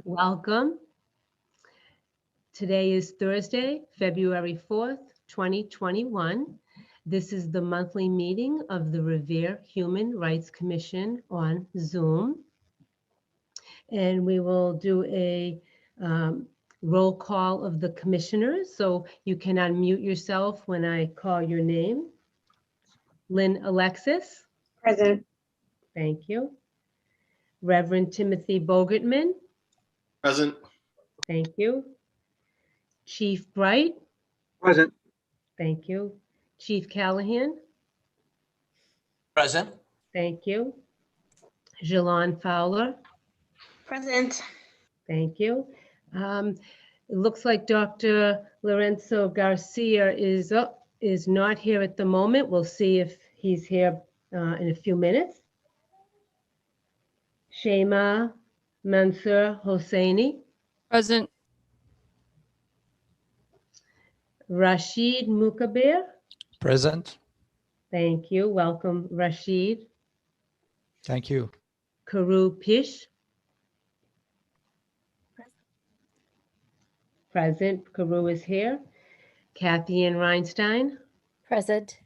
Welcome. Today is Thursday, February 4th, 2021. This is the monthly meeting of the Revere Human Rights Commission on Zoom. And we will do a roll call of the commissioners. So you can unmute yourself when I call your name. Lynn Alexis. Present. Thank you. Reverend Timothy Bogertman. Present. Thank you. Chief Bright. Present. Thank you. Chief Callahan. Present. Thank you. Jalon Fowler. Present. Thank you. It looks like Dr. Lorenzo Garcia is not here at the moment. We'll see if he's here in a few minutes. Shema Mansour Hosseini. Present. Rashid Mukabir. Present. Thank you. Welcome, Rashid. Thank you. Karu Pish. Present. Karu is here. Kathy Ann Reinstein. Present.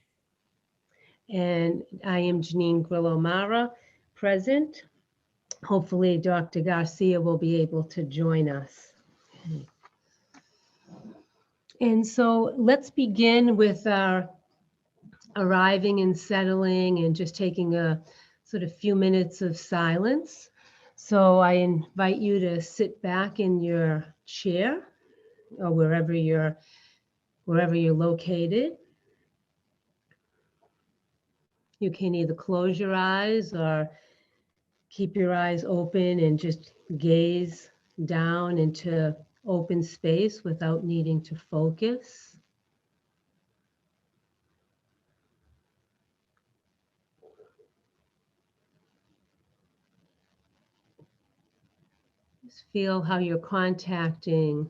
And I am Janine Grillo-Mara, present. Hopefully, Dr. Garcia will be able to join us. Okay. And so let's begin with our arriving and settling and just taking a sort of few minutes of silence. So I invite you to sit back in your chair or wherever you're located. You can either close your eyes or keep your eyes open and just gaze down into open space without needing to focus. Just feel how you're contacting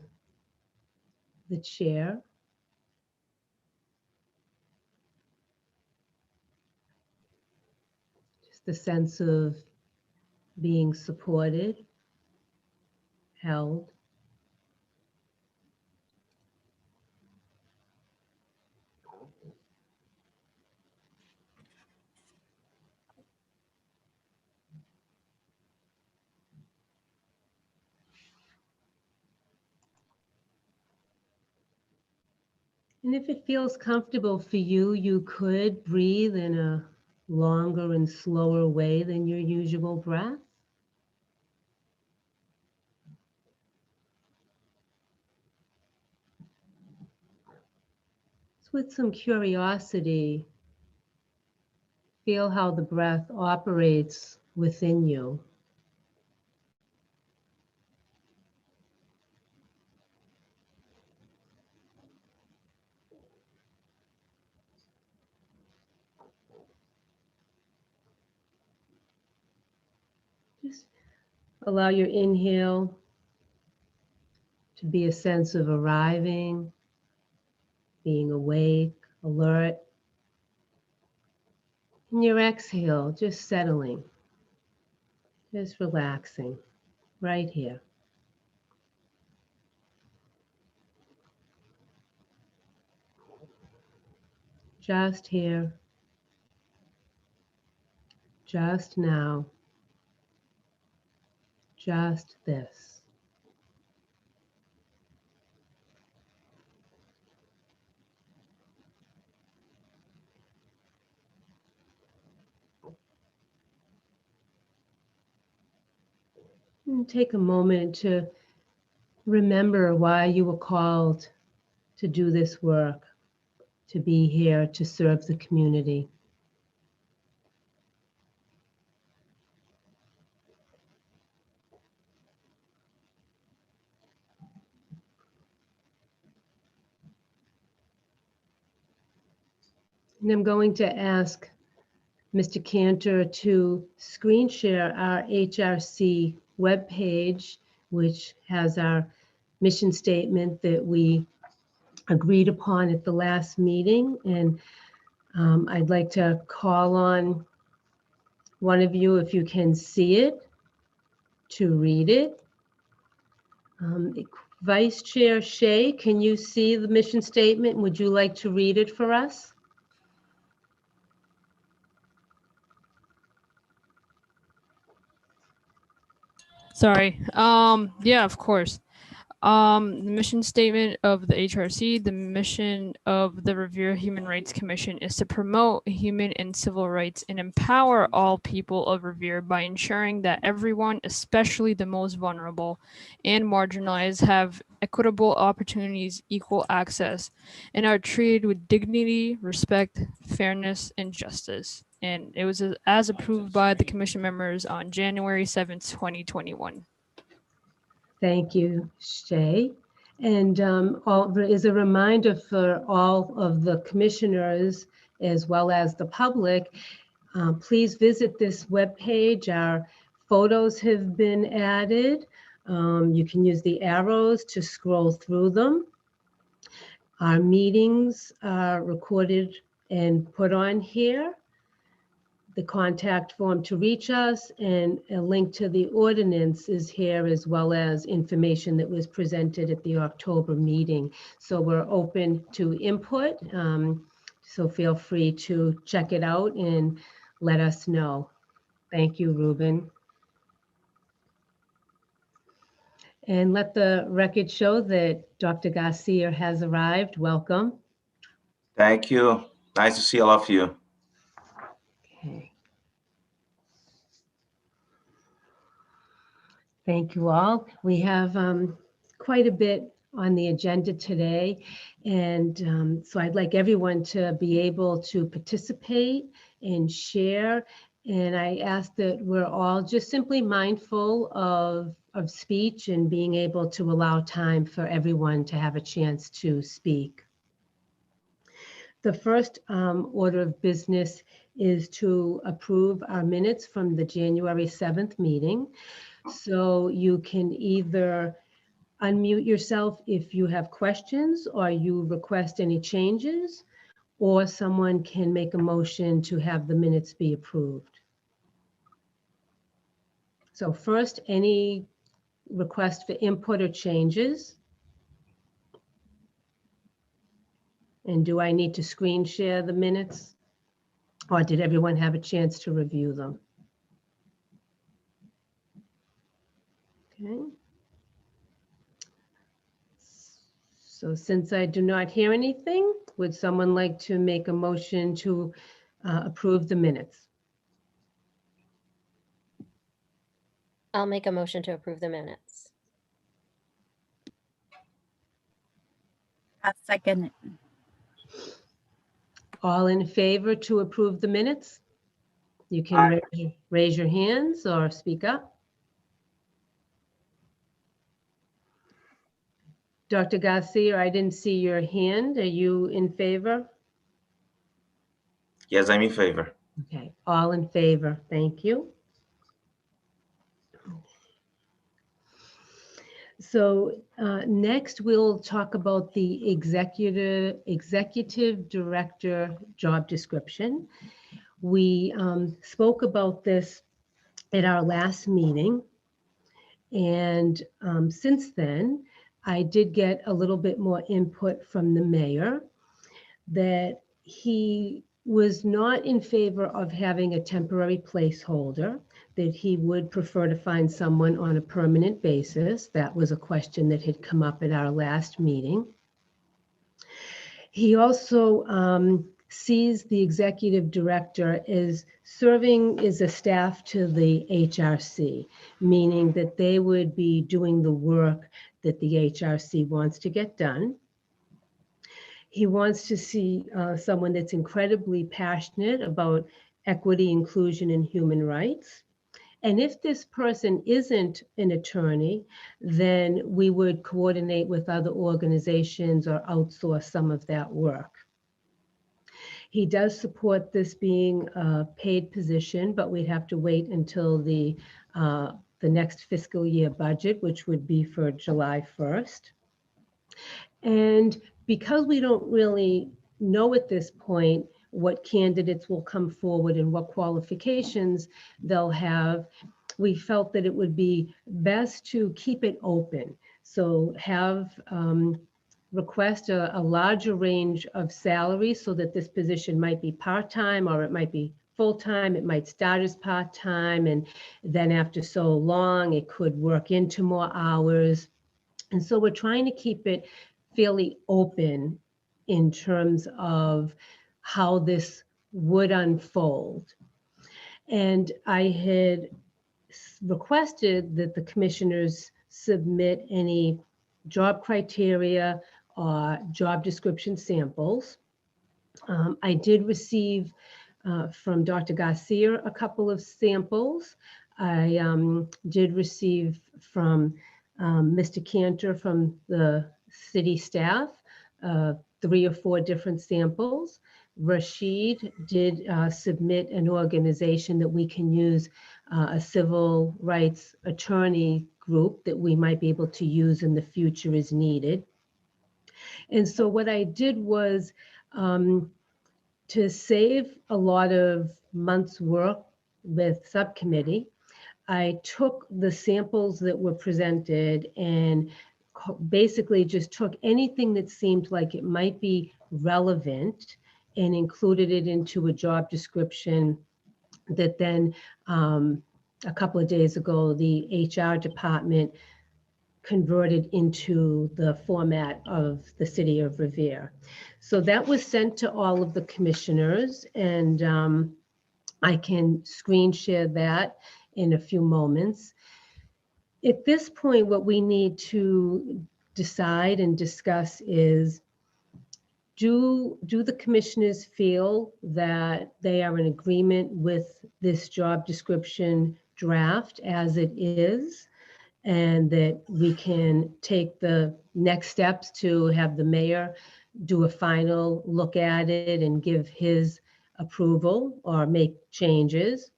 the chair. Just the sense of being supported, held. And if it feels comfortable for you, you could breathe in a longer and slower way than your usual breath. With some curiosity, feel how the breath operates within you. Just allow your inhale to be a sense of arriving, being awake, alert. And your exhale, just settling, just relaxing right here. Just here, just now, just this. And take a moment to remember why you were called to do this work, to be here to serve the community. And I'm going to ask Mr. Cantor to screen share our HRC webpage, which has our mission statement that we agreed upon at the last meeting. And I'd like to call on one of you, if you can see it, to read it. Vice Chair Shea, can you see the mission statement? Would you like to read it for us? Sorry. Yeah, of course. The mission statement of the HRC, the mission of the Revere Human Rights Commission is to promote human and civil rights and empower all people of Revere by ensuring that everyone, especially the most vulnerable and marginalized, have equitable opportunities, equal access, and are treated with dignity, respect, fairness, and justice. And it was as approved by the commission members on January 7th, 2021. Thank you, Shay. And as a reminder for all of the commissioners, as well as the public, please visit this webpage. Our photos have been added. You can use the arrows to scroll through them. Our meetings are recorded and put on here. The contact form to reach us and a link to the ordinance is here, as well as information that was presented at the October meeting. So we're open to input. So feel free to check it out and let us know. Thank you, Ruben. And let the record show that Dr. Garcia has arrived. Welcome. Thank you. Nice to see all of you. Okay. Thank you all. We have quite a bit on the agenda today. And so I'd like everyone to be able to participate and share. And I ask that we're all just simply mindful of speech and being able to allow time for everyone to have a chance to speak. The first order of business is to approve our minutes from the January 7th meeting. So you can either unmute yourself if you have questions or you request any changes, or someone can make a motion to have the minutes be approved. So first, any request for input or changes? And do I need to screen share the minutes? Or did everyone have a chance to review them? Okay. So since I do not hear anything, would someone like to make a motion to approve the minutes? I'll make a motion to approve the minutes. A second. All in favor to approve the minutes? You can raise your hands or speak up. Dr. Garcia, I didn't see your hand. Are you in favor? Yes, I'm in favor. Okay, all in favor. Thank you. So next we'll talk about the executive director job description. We spoke about this at our last meeting. And since then, I did get a little bit more input from the mayor that he was not in favor of having a temporary placeholder, that he would prefer to find someone on a permanent basis. That was a question that had come up at our last meeting. He also sees the executive director as serving as a staff to the HRC, meaning that they would be doing the work that the HRC wants to get done. He wants to see someone that's incredibly passionate about equity, inclusion, and human rights. And if this person isn't an attorney, then we would coordinate with other organizations or outsource some of that work. He does support this being a paid position, but we'd have to wait until the next fiscal year budget, which would be for July 1st. And because we don't really know at this point what candidates will come forward and what qualifications they'll have, we felt that it would be best to keep it open. So have request a larger range of salaries so that this position might be part-time or it might be full-time. It might start as part-time, and then after so long, it could work into more hours. And so we're trying to keep it fairly open in terms of how this would unfold. And I had requested that the commissioners submit any job criteria or job description samples. I did receive from Dr. Garcia a couple of samples. I did receive from Mr. Cantor from the city staff 3 or 4 different samples. Rashid did submit an organization that we can use, a civil rights attorney group that we might be able to use in the future as needed. And so what I did was to save a lot of months' work with subcommittee, I took the samples that were presented and basically just took anything that seemed like it might be relevant and included it into a job description that then a couple of days ago, the HR department converted into the format of the city of Revere. So that was sent to all of the commissioners, and I can screen share that in a few moments. At this point, what we need to decide and discuss is, do the commissioners feel that they are in agreement with this job description draft as it is, and that we can take the next steps to have the mayor do a final look at it and give his approval or make changes?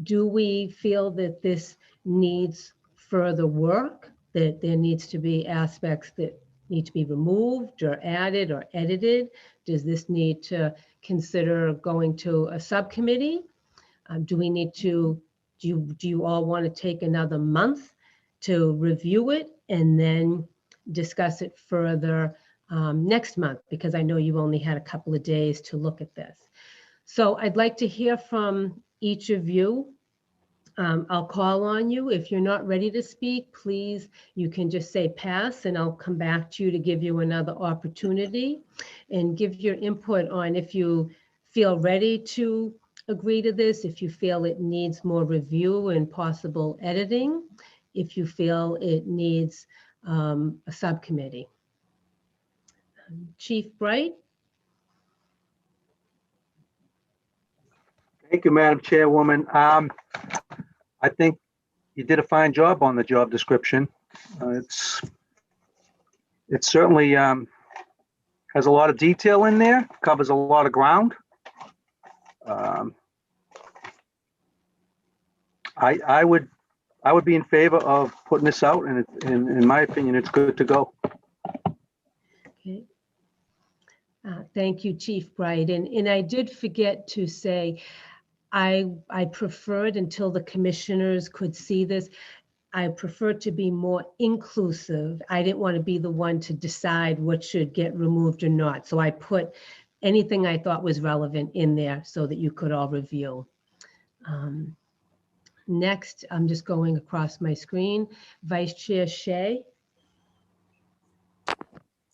Do we feel that this needs further work, that there needs to be aspects that need to be removed or added or edited? Does this need to consider going to a subcommittee? Do we need to, do you all want to take another month to review it and then discuss it further next month? Because I know you only had a couple of days to look at this. So I'd like to hear from each of you. I'll call on you. If you're not ready to speak, please, you can just say pass and I'll come back to you to give you another opportunity and give your input on if you feel ready to agree to this, if you feel it needs more review and possible editing, if you feel it needs a subcommittee. Chief Bright? Thank you, Madam Chairwoman. I think you did a fine job on the job description. It certainly has a lot of detail in there, covers a lot of ground. I would be in favor of putting this out, and in my opinion, it's good to go. Okay. Thank you, Chief Bright. And I did forget to say, I preferred, until the commissioners could see this, I preferred to be more inclusive. I didn't want to be the one to decide what should get removed or not. So I put anything I thought was relevant in there so that you could all review. Next, I'm just going across my screen. Vice Chair Shea.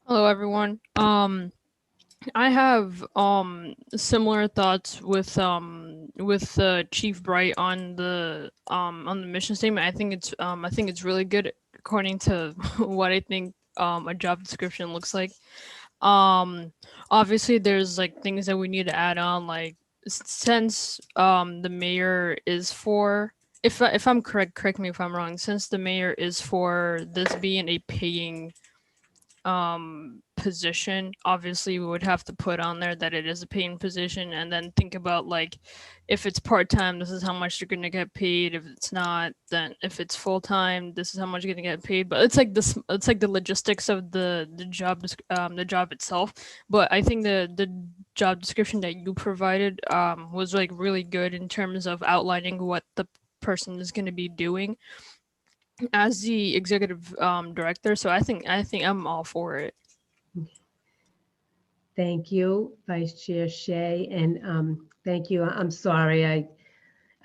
Hello, everyone. I have similar thoughts with Chief Bright on the mission statement. I think it's really good according to what I think a job description looks like. Obviously there's like things that we need to add on, like since the mayor is for, if I'm correct me if I'm wrong, since the mayor is for this being a paying position, obviously we would have to put on there that it is a paying position, and then think about, like, if it's part-time, this is how much you're going to get paid. If it's not, then if it's full-time, this is how much you're going to get paid. But it's like this, it's like the logistics of the job itself. But I think the job description that you provided was like really good in terms of outlining what the person is going to be doing as the executive director. So I think I'm all for it. Thank you, Vice Chair Shea, and thank you. I'm sorry,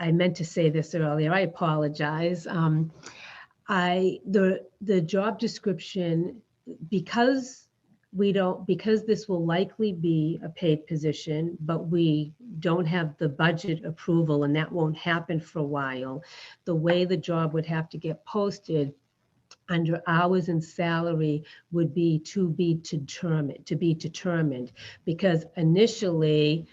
I meant to say this earlier. I apologize. The job description, because this will likely be a paid position, but we don't have the budget approval, and that won't happen for a while. The way the job would have to get posted under hours and salary would be to be determined, because initially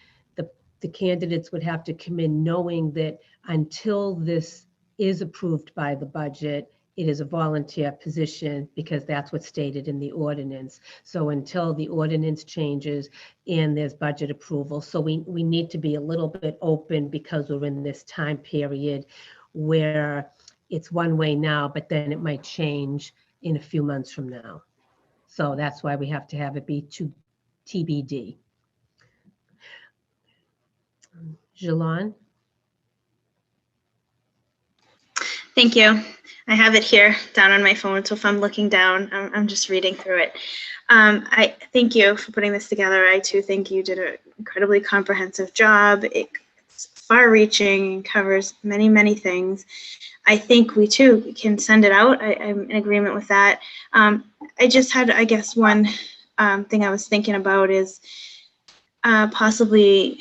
the candidates would have to come in knowing that until this is approved by the budget, it is a volunteer position, because that's what's stated in the ordinance. So until the ordinance changes and there's budget approval. So we need to be a little bit open, because we're in this time period where it's one way now, but then it might change in a few months from now. So that's why we have to have it be to TBD. Jalon? Thank you. I have it here down on my phone, so if I'm looking down, I'm just reading through it. I thank you for putting this together. I too think you did an incredibly comprehensive job. It's far-reaching, covers many, many things. I think we too can send it out. I'm in agreement with that. I just had, I guess, one thing I was thinking about is possibly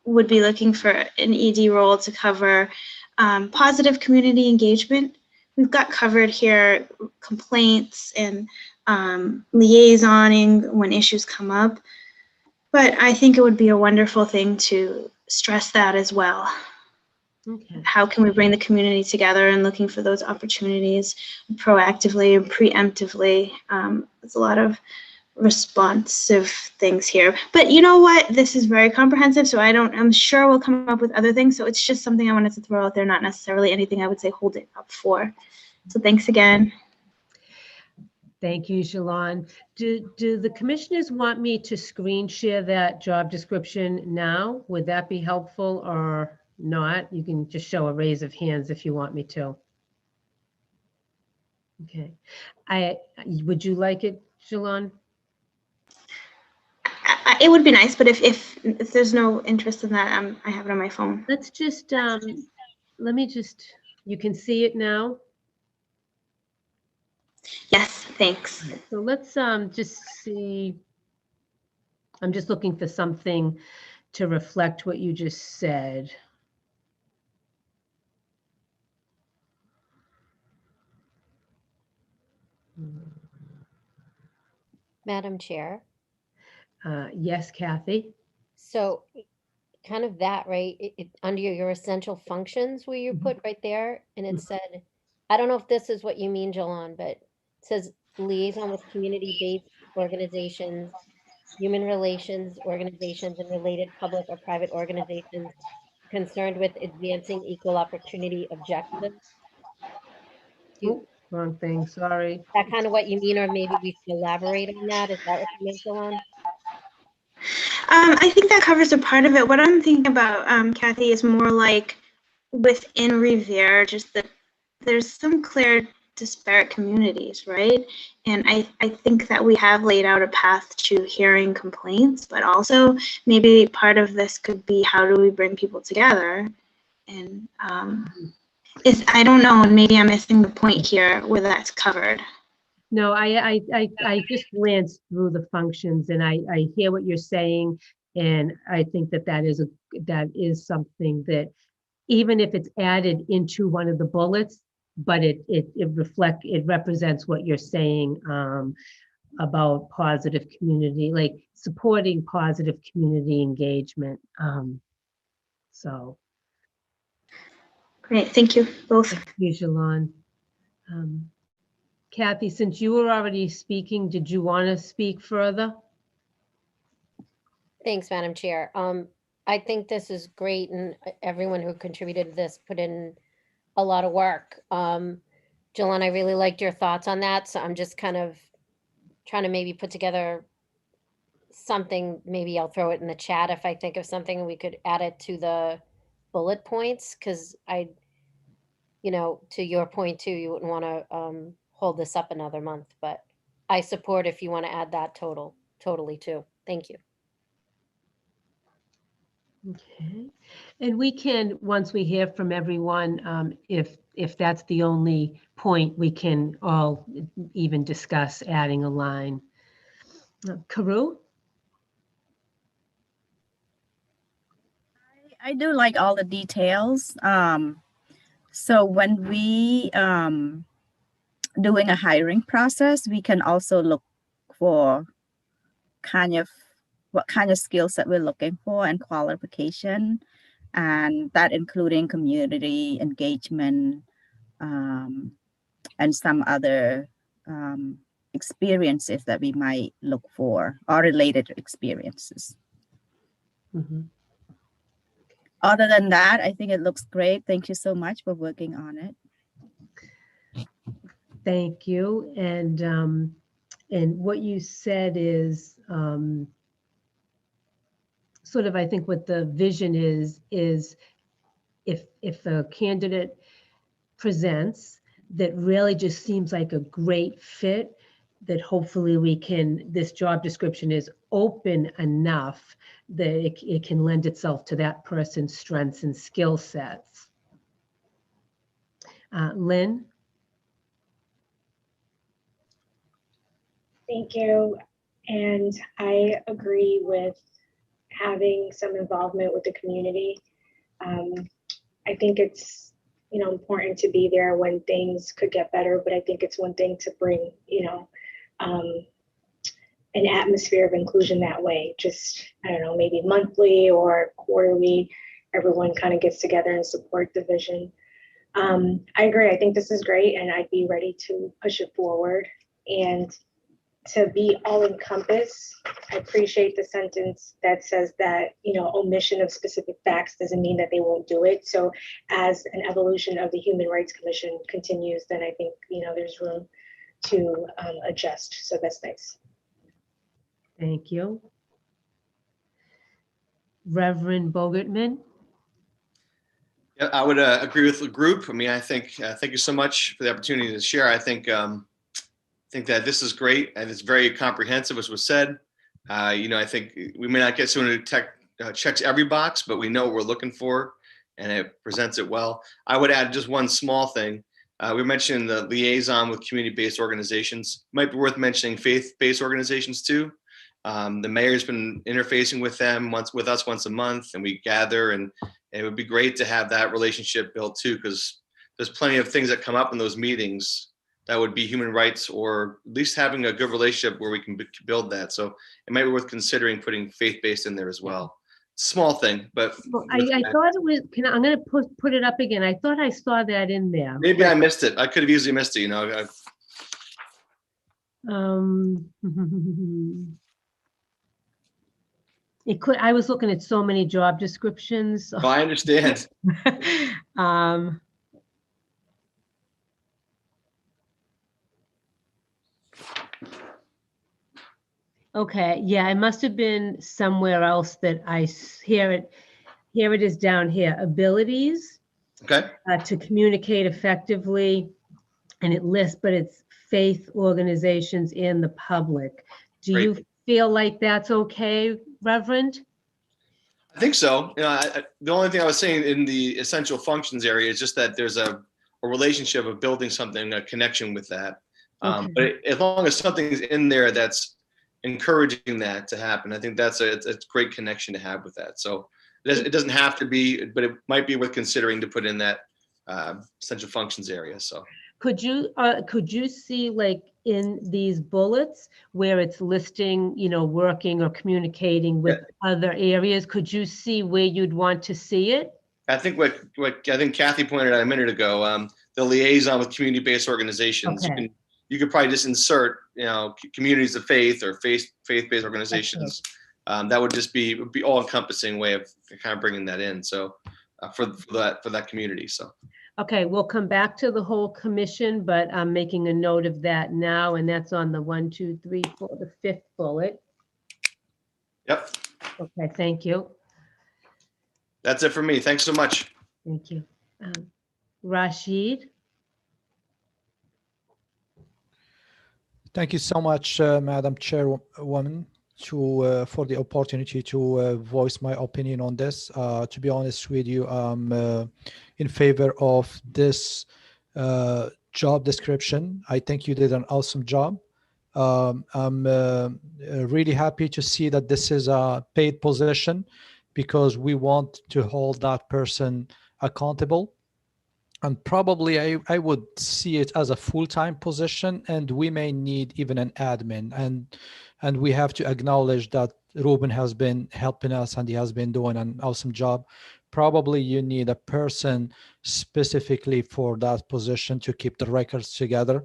would be looking for an ED role to cover positive community engagement. We've got covered here complaints and liaisoning when issues come up, but I think it would be a wonderful thing to stress that as well. Okay. How can we bring the community together and looking for those opportunities proactively and preemptively? There's a lot of responsive things here, but you know what? This is very comprehensive, so I'm sure we'll come up with other things. So it's just something I wanted to throw out there, not necessarily anything I would say hold it up for. So thanks again. Thank you, Jalon. Do the commissioners want me to screen share that job description now? Would that be helpful or not? You can just show a raise of hands if you want me to. Okay. Would you like it, Jalon? It would be nice, but if there's no interest in that, I have it on my phone. Let's just, let me just, you can see it now? Yes, thanks. So let's just see. I'm just looking for something to reflect what you just said. Madam Chair. Yes, Kathy? So kind of that, right? Under your essential functions where you put right there, and it said, I don't know if this is what you mean, Jalon, but it says liaison with community-based organizations, human relations organizations, and related public or private organizations concerned with advancing equal opportunity objectives. Oh, wrong thing, sorry. Is that kind of what you mean, or maybe we should elaborate on that? Is that what you meant, Jalon? I think that covers a part of it. What I'm thinking about, Kathy, is more like within Revere, just that there's some clear disparate communities, right? And I think that we have laid out a path to hearing complaints, but also maybe part of this could be how do we bring people together? And I don't know, and maybe I'm missing the point here where that's covered. No, I just glanced through the functions, and I hear what you're saying, and I think that is something that, even if it's added into one of the bullets, but it represents what you're saying about positive community, like supporting positive community engagement. So. Great, thank you both. Thank you, Jalon. Kathy, since you were already speaking, did you want to speak further? Thanks, Madam Chair. I think this is great, and everyone who contributed to this put in a lot of work. Jalon, I really liked your thoughts on that, so I'm just kind of trying to maybe put together something. Maybe I'll throw it in the chat if I think of something, and we could add it to the bullet points, because to your point too, you wouldn't want to hold this up another month, but I support if you want to add that totally too. Thank you. Okay. And we can, once we hear from everyone, if that's the only point, we can all even discuss adding a line. Karu? I do like all the details. So when we doing a hiring process, we can also look for what kind of skills that we're looking for and qualification, and that including community engagement and some other experiences that we might look for or related experiences. Mhm. Other than that, I think it looks great. Thank you so much for working on it. Thank you. And what you said is sort of, I think what the vision is if a candidate presents that really just seems like a great fit, that hopefully this job description is open enough that it can lend itself to that person's strengths and skill sets. Lynn? Thank you. And I agree with having some involvement with the community. I think it's, important to be there when things could get better, but I think it's one thing to bring, an atmosphere of inclusion that way. Just, I don't know, maybe monthly or quarterly, everyone kind of gets together and support the vision. I agree. I think this is great, and I'd be ready to push it forward. And to be all encompass, I appreciate the sentence that says that, omission of specific facts doesn't mean that they won't do it. So as an evolution of the Human Rights Commission continues, then I think, there's room to adjust. So that's nice. Thank you. Reverend Bogertman? Yeah, I would agree with the group. I mean, I think, thank you so much for the opportunity to share. I think that this is great and it's very comprehensive, as was said. I think we may not get someone who checks every box, but we know what we're looking for and it presents it well. I would add just one small thing. We mentioned the liaison with community-based organizations. Might be worth mentioning faith-based organizations too. The mayor's been interfacing with them with us once a month, and we gather, and it would be great to have that relationship built too, because there's plenty of things that come up in those meetings that would be human rights, or at least having a good relationship where we can build that. So it might be worth considering putting faith-based in there as well. Small thing, but well, I thought it was. I'm going to put it up again. I thought I saw that in there. Maybe I missed it. I could have easily missed it. It could. I was looking at so many job descriptions. So. Oh, I understand. Okay, yeah, it must have been somewhere else that I hear it. Here it is down here. Abilities. Okay. To communicate effectively, and it lists, but it's faith organizations and the public. Do Great. you feel like that's okay, Reverend? I think so. The only thing I was saying in the essential functions area is just that there's a relationship of building something, a connection with that. Okay. But as long as something's in there that's encouraging that to happen, I think it's a great connection to have with that. So it doesn't have to be, but it might be worth considering to put in that essential functions area. So could you see, like, in these bullets where it's listing, working or communicating with other areas, could you see where you'd want to see it? I think what I think Kathy pointed out a minute ago, the liaison with community-based organizations. Okay. You could probably just insert, communities of faith or faith-based organizations. That would just be all-encompassing way of kind of bringing that in. So for that community. So. Okay, we'll come back to the whole commission, but I'm making a note of that now, and that's on the 1, 2, 3, 4, the 5th bullet. Yep. Okay, thank you. That's it for me. Thanks so much. Thank you. Rashid? Thank you so much, Madam Chairwoman, for the opportunity to voice my opinion on this. To be honest with you, I'm in favor of this job description. I think you did an awesome job. I'm really happy to see that this is a paid position because we want to hold that person accountable. And probably I would see it as a full-time position, and we may need even an admin. And we have to acknowledge that Ruben has been helping us and he has been doing an awesome job. Probably you need a person specifically for that position to keep the records together.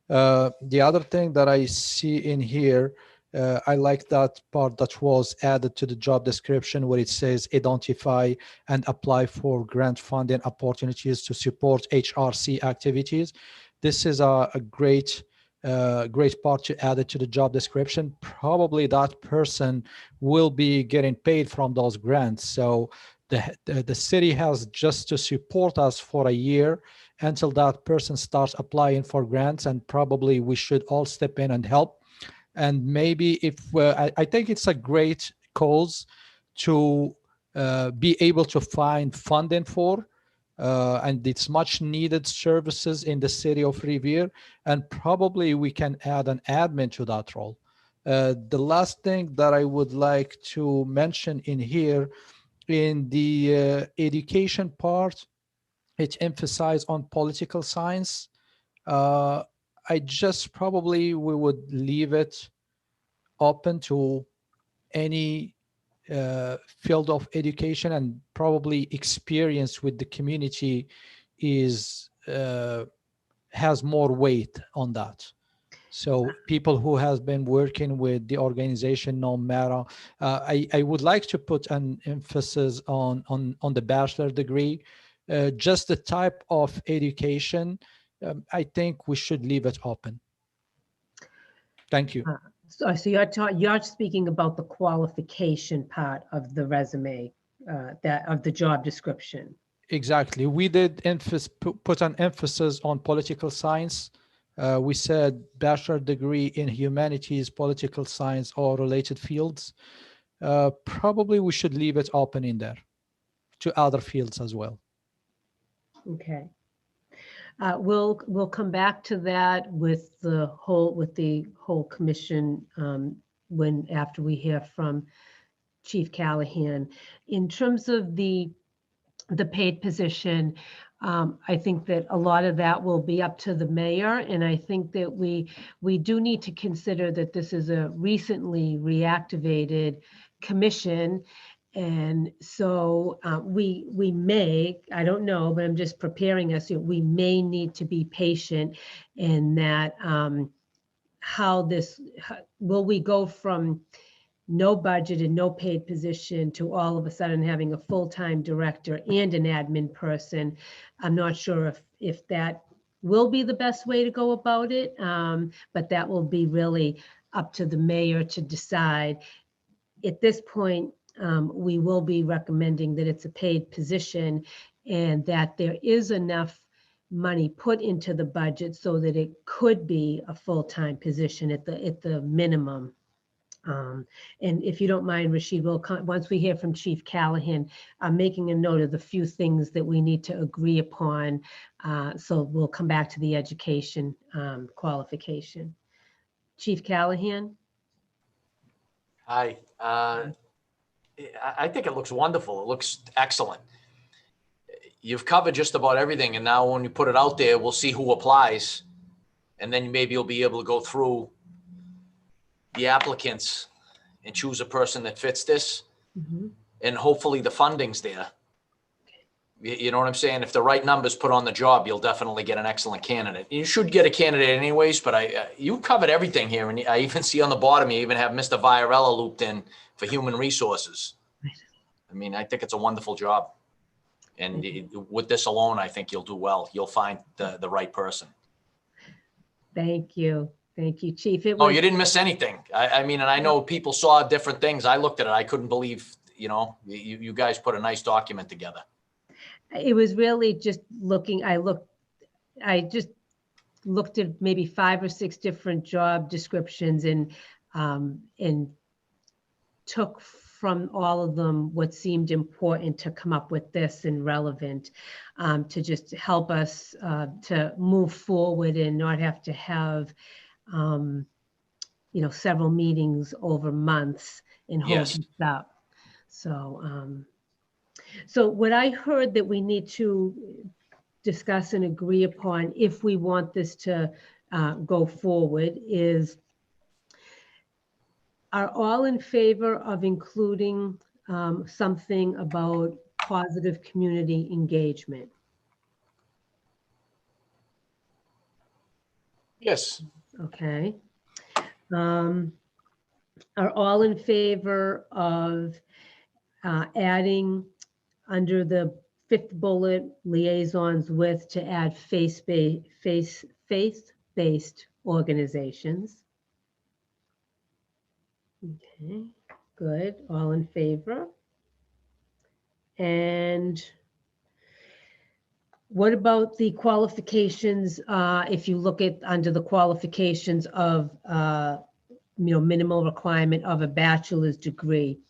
The other thing that I see in here, I like that part that was added to the job description where it says identify and apply for grant funding opportunities to support HRC activities. This is a great part to add it to the job description. Probably that person will be getting paid from those grants. So the city has just to support us for a year until that person starts applying for grants, and probably we should all step in and help. And maybe if I think it's a great cause to be able to find funding for, and it's much needed services in the city of Revere, and probably we can add an admin to that role. The last thing that I would like to mention in here, in the education part, it emphasized on political science. I just probably we would leave it open to any field of education, and probably experience with the community is has more weight on that. So people who has been working with the organization, no matter, I would like to put an emphasis on the bachelor degree. Just the type of education, I think we should leave it open. Thank you. So you're speaking about the qualification part of the resume, of the job description. Exactly. We did put an emphasis on political science. We said bachelor degree in humanities, political science, or related fields. Probably we should leave it open in there to other fields as well. Okay. We'll come back to that with the whole commission after we hear from Chief Callahan. In terms of the paid position, I think that a lot of that will be up to the mayor, and I think that we do need to consider that this is a recently reactivated commission. And so we may, I don't know, but I'm just preparing us, we may need to be patient in that will we go from no budget and no paid position to all of a sudden having a full-time director and an admin person. I'm not sure if that will be the best way to go about it, but that will be really up to the mayor to decide. At this point, we will be recommending that it's a paid position and that there is enough money put into the budget so that it could be a full-time position at the minimum. And if you don't mind, Rashid, once we hear from Chief Callahan, I'm making a note of the few things that we need to agree upon. So we'll come back to the education qualification. Chief Callahan? Hi. I think it looks wonderful. It looks excellent. You've covered just about everything. And now when you put it out there, we'll see who applies. And then maybe you'll be able to go through the applicants and choose a person that fits this. Mm-hmm. And hopefully the funding's there. You know what I'm saying? If the right numbers put on the job, you'll definitely get an excellent candidate. You should get a candidate anyways, but you covered everything here. And I even see on the bottom, you even have Mr. Viarella looped in for human resources. I mean, I think it's a wonderful job. And with this alone, I think you'll do well. You'll find the right person. Thank you. Thank you, Chief. Oh, you didn't miss anything. I mean, and I know people saw different things. I looked at it. I couldn't believe, you guys put a nice document together. it was really just looking, I just looked at maybe 5 or 6 different job descriptions and took from all of them what seemed important to come up with this and relevant, to just help us to move forward and not have to have, you know, several meetings over months and hold Yes. this up. So, so what I heard that we need to discuss and agree upon if we want this to go forward is, are all in favor of including something about positive community engagement? Yes. Okay. Are all in favor of adding under the 5th bullet, liaisons with, to add faith-based organizations? Okay, good. All in favor? And what about the qualifications? If you look at under the qualifications of, you know, minimal requirement of a bachelor's degree,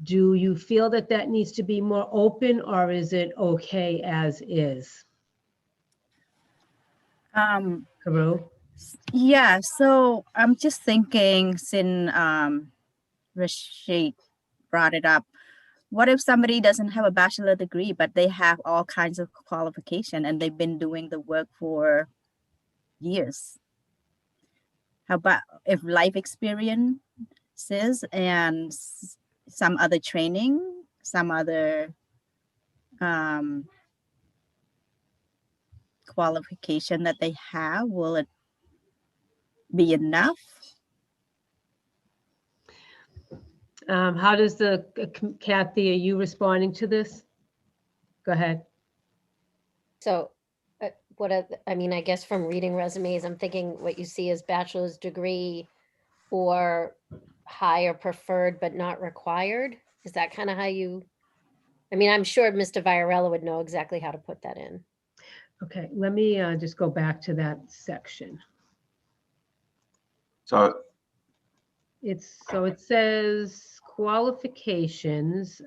do you feel that that needs to be more open, or is it okay as is? Karu? Yeah, so I'm just thinking, since Rashid brought it up, what if somebody doesn't have a bachelor degree, but they have all kinds of qualification and they've been doing the work for years? How about if life experiences and some other training, some other qualification that they have, will it be enough? How does Kathy, are you responding to this? Go ahead. So I mean, I guess from reading resumes, I'm thinking what you see is bachelor's degree or higher preferred but not required. Is that kind of how you, I mean, I'm sure Mr. Viorella would know exactly how to put that in. Okay, let me just go back to that section. So It says qualifications.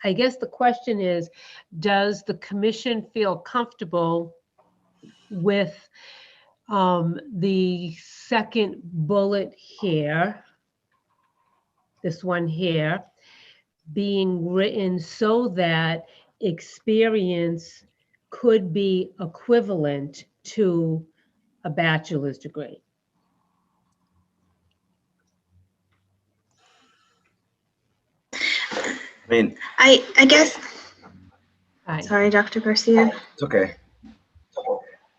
I guess the question is, does the commission feel comfortable with the second bullet here, this one here, being written so that experience could be equivalent to a bachelor's degree? I mean, I guess, Hi. sorry, Dr. Garcia. it's okay.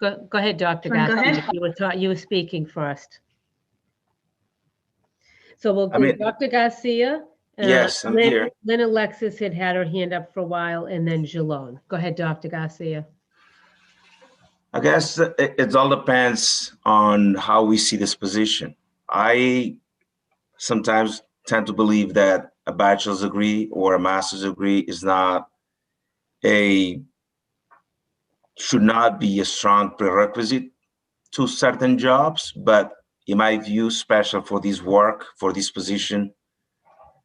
Go ahead, Dr. Go Garcia. ahead. You were speaking first. So we'll I do mean, Dr. Garcia. yes, I'm here. Lynn Alexis had her hand up for a while, and then Jalone. Go ahead, Dr. Garcia. I guess it all depends on how we see this position. I sometimes tend to believe that a bachelor's degree or a master's degree should not be a strong prerequisite to certain jobs, but in my view, especially for this work, for this position,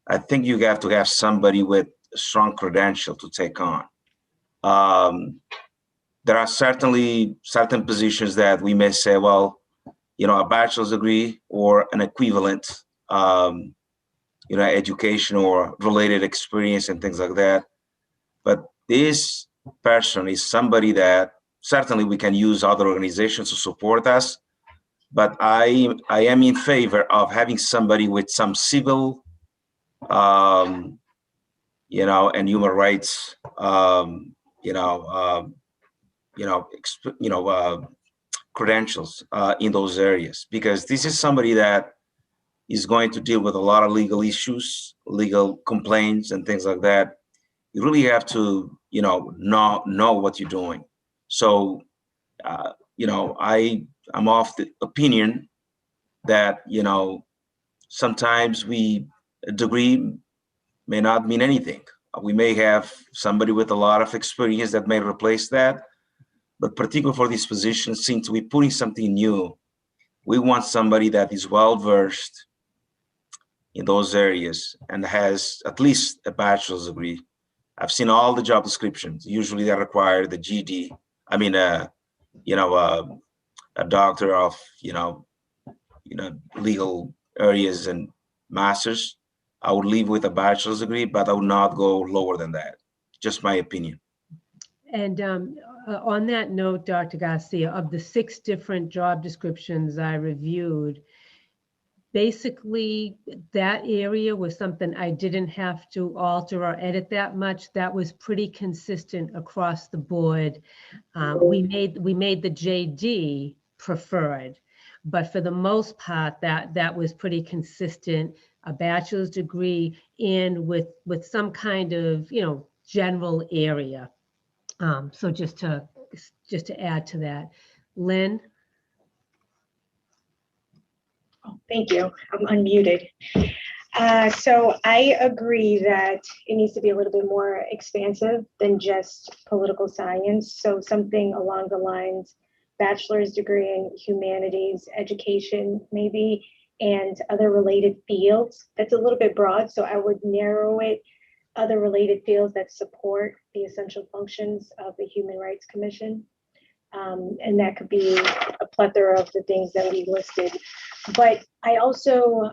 I think you have to have somebody with a strong credential to take on. There are certainly certain positions that we may say, well, you know, a bachelor's degree or an equivalent, you know, education or related experience and things like that. But this person is somebody that certainly we can use other organizations to support us. But I am in favor of having somebody with some civil, you know, and human rights, credentials in those areas, because this is somebody that is going to deal with a lot of legal issues, legal complaints, and things like that. You really have to, you know what you're doing. So, you know, I'm of the opinion that, you know, sometimes a degree may not mean anything. We may have somebody with a lot of experience that may replace that, but particularly for this position, since we're putting something new, we want somebody that is well-versed in those areas and has at least a bachelor's degree. I've seen all the job descriptions. Usually they require the GD. I mean, a doctor of, legal areas and master's. I would leave with a bachelor's degree, but I would not go lower than that. Just my opinion. And on that note, Dr. Garcia, of the 6 different job descriptions I reviewed, basically that area was something I didn't have to alter or edit that much. That was pretty consistent across the board. We made the JD preferred, but for the most part, that was pretty consistent. A bachelor's degree and with some kind of general area. So just to add to that, Lynn. Oh, thank you. I'm unmuted. So I agree that it needs to be a little bit more expansive than just political science. So something along the lines, bachelor's degree in humanities, education maybe, and other related fields. That's a little bit broad, so I would narrow it. Other related fields that support the essential functions of the Human Rights Commission. And that could be a plethora of the things that we listed. But I also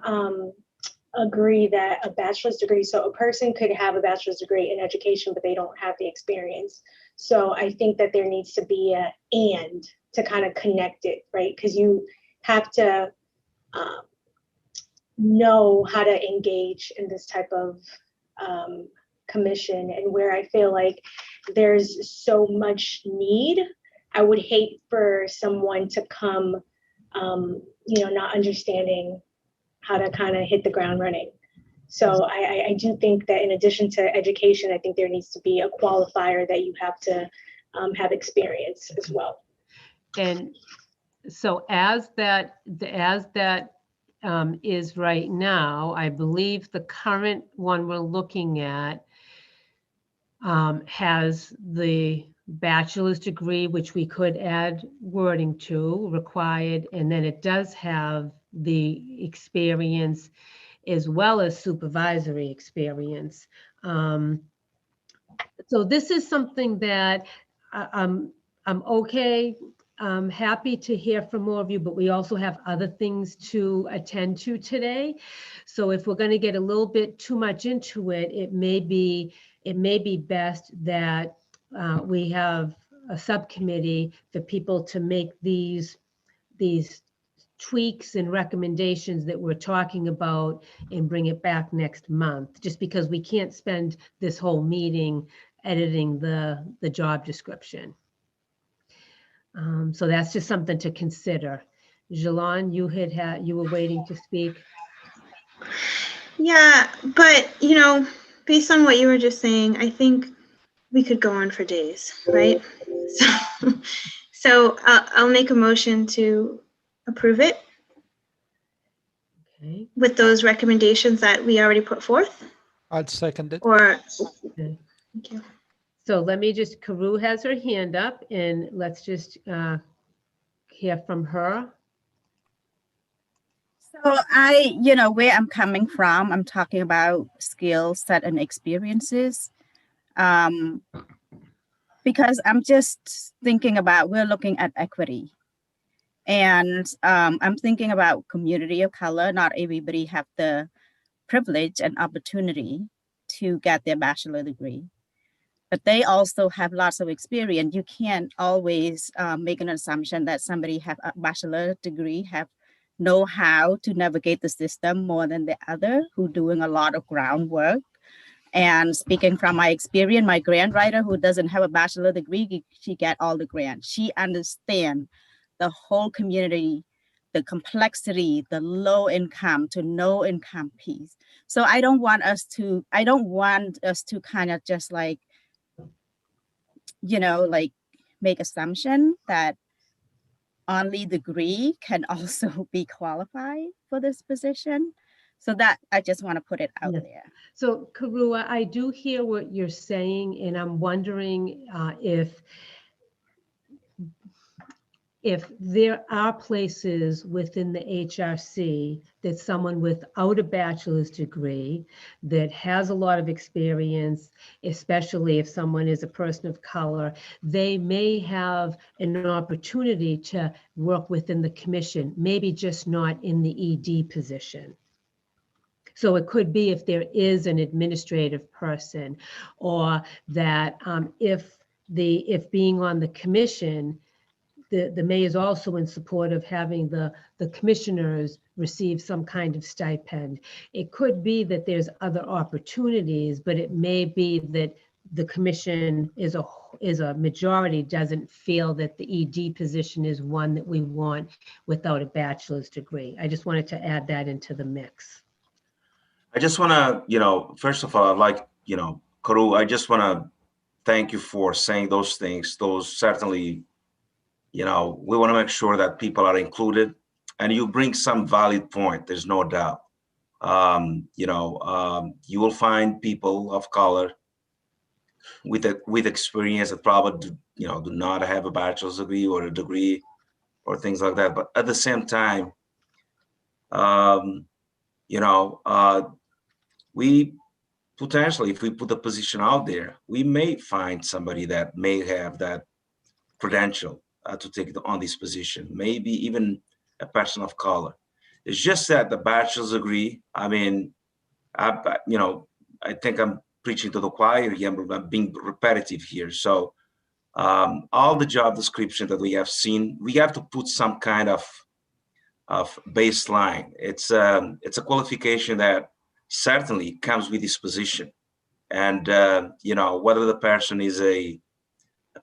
agree that a bachelor's degree, so a person could have a bachelor's degree in education, but they don't have the experience. So I think that there needs to be a and to kind of connect it, right? Because you have to know how to engage in this type of commission, and where I feel like there's so much need, I would hate for someone to come, not understanding how to kind of hit the ground running. So I do think that in addition to education, I think there needs to be a qualifier that you have to have experience as well. And so as that is right now, I believe the current one we're looking at has the bachelor's degree, which we could add wording to, required, and then it does have the experience as well as supervisory experience. So this is something that I'm okay. I'm happy to hear from more of you, but we also have other things to attend to today. So if we're going to get a little bit too much into it, it may be best that we have a subcommittee for people to make these tweaks and recommendations that we're talking about and bring it back next month, just because we can't spend this whole meeting editing the job description. So that's just something to consider. Jalon, you were waiting to speak. Yeah, but based on what you were just saying, I think we could go on for days, right? So I'll make a motion to approve it. Okay. With those recommendations that we already put forth. I'll second it. Or, Okay. thank you. So let me just, Karu has her hand up, and let's just hear from her. So where I'm coming from, I'm talking about skill set and experiences. Because I'm just thinking about, we're looking at equity. And I'm thinking about community of color. Not everybody have the privilege and opportunity to get their bachelor degree, but they also have lots of experience. You can't always make an assumption that somebody have a bachelor degree, know how to navigate the system more than the other who doing a lot of groundwork. And speaking from my experience, my grant writer who doesn't have a bachelor degree, she get all the grants. She understands the whole community, the complexity, the low income to no income piece. So I don't want us to kind of just like make assumption that only degree can also be qualified for this position. So that I just want to put it out Yes. there. So Karua, I do hear what you're saying, and I'm wondering if there are places within the HRC that someone without a bachelor's degree that has a lot of experience, especially if someone is a person of color, they may have an opportunity to work within the commission, maybe just not in the ED position. So it could be if there is an administrative person, or that if being on the commission, the mayor is also in support of having the commissioners receive some kind of stipend. It could be that there's other opportunities, but it may be that the commission is a majority doesn't feel that the ED position is one that we want without a bachelor's degree. I just wanted to add that into the mix. I just want to, first of all, Karu, I just want to thank you for saying those things. Those certainly, we want to make sure that people are included, and you bring some valid point. There's no doubt. You will find people of color with experience that probably do not have a bachelor's degree or a degree or things like that. But at the same time, we potentially, if we put the position out there, we may find somebody that may have that credential to take on this position, maybe even a person of color. It's just that the bachelor's degree, I mean, I think I'm preaching to the choir here, I'm being repetitive here. So all the job description that we have seen, we have to put some kind of baseline. It's a qualification that certainly comes with this position. And, whether the person is a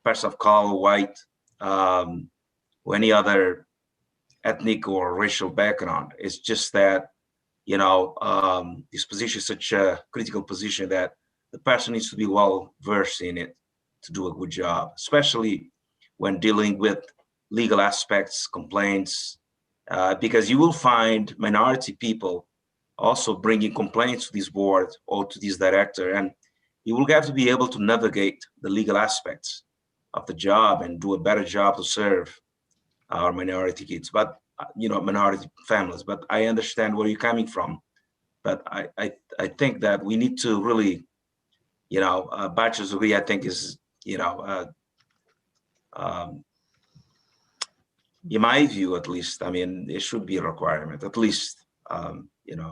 person of color, white, or any other ethnic or racial background, it's just that, this position is such a critical position that the person needs to be well versed in it to do a good job, especially when dealing with legal aspects, complaints, because you will find minority people also bringing complaints to this board or to this director, and you will have to be able to navigate the legal aspects of the job and do a better job to serve our minority kids, but minority families. But I understand where you're coming from. But I think that we need to really, a bachelor's degree, I think is, in my view, at least, I mean, it should be a requirement, at least,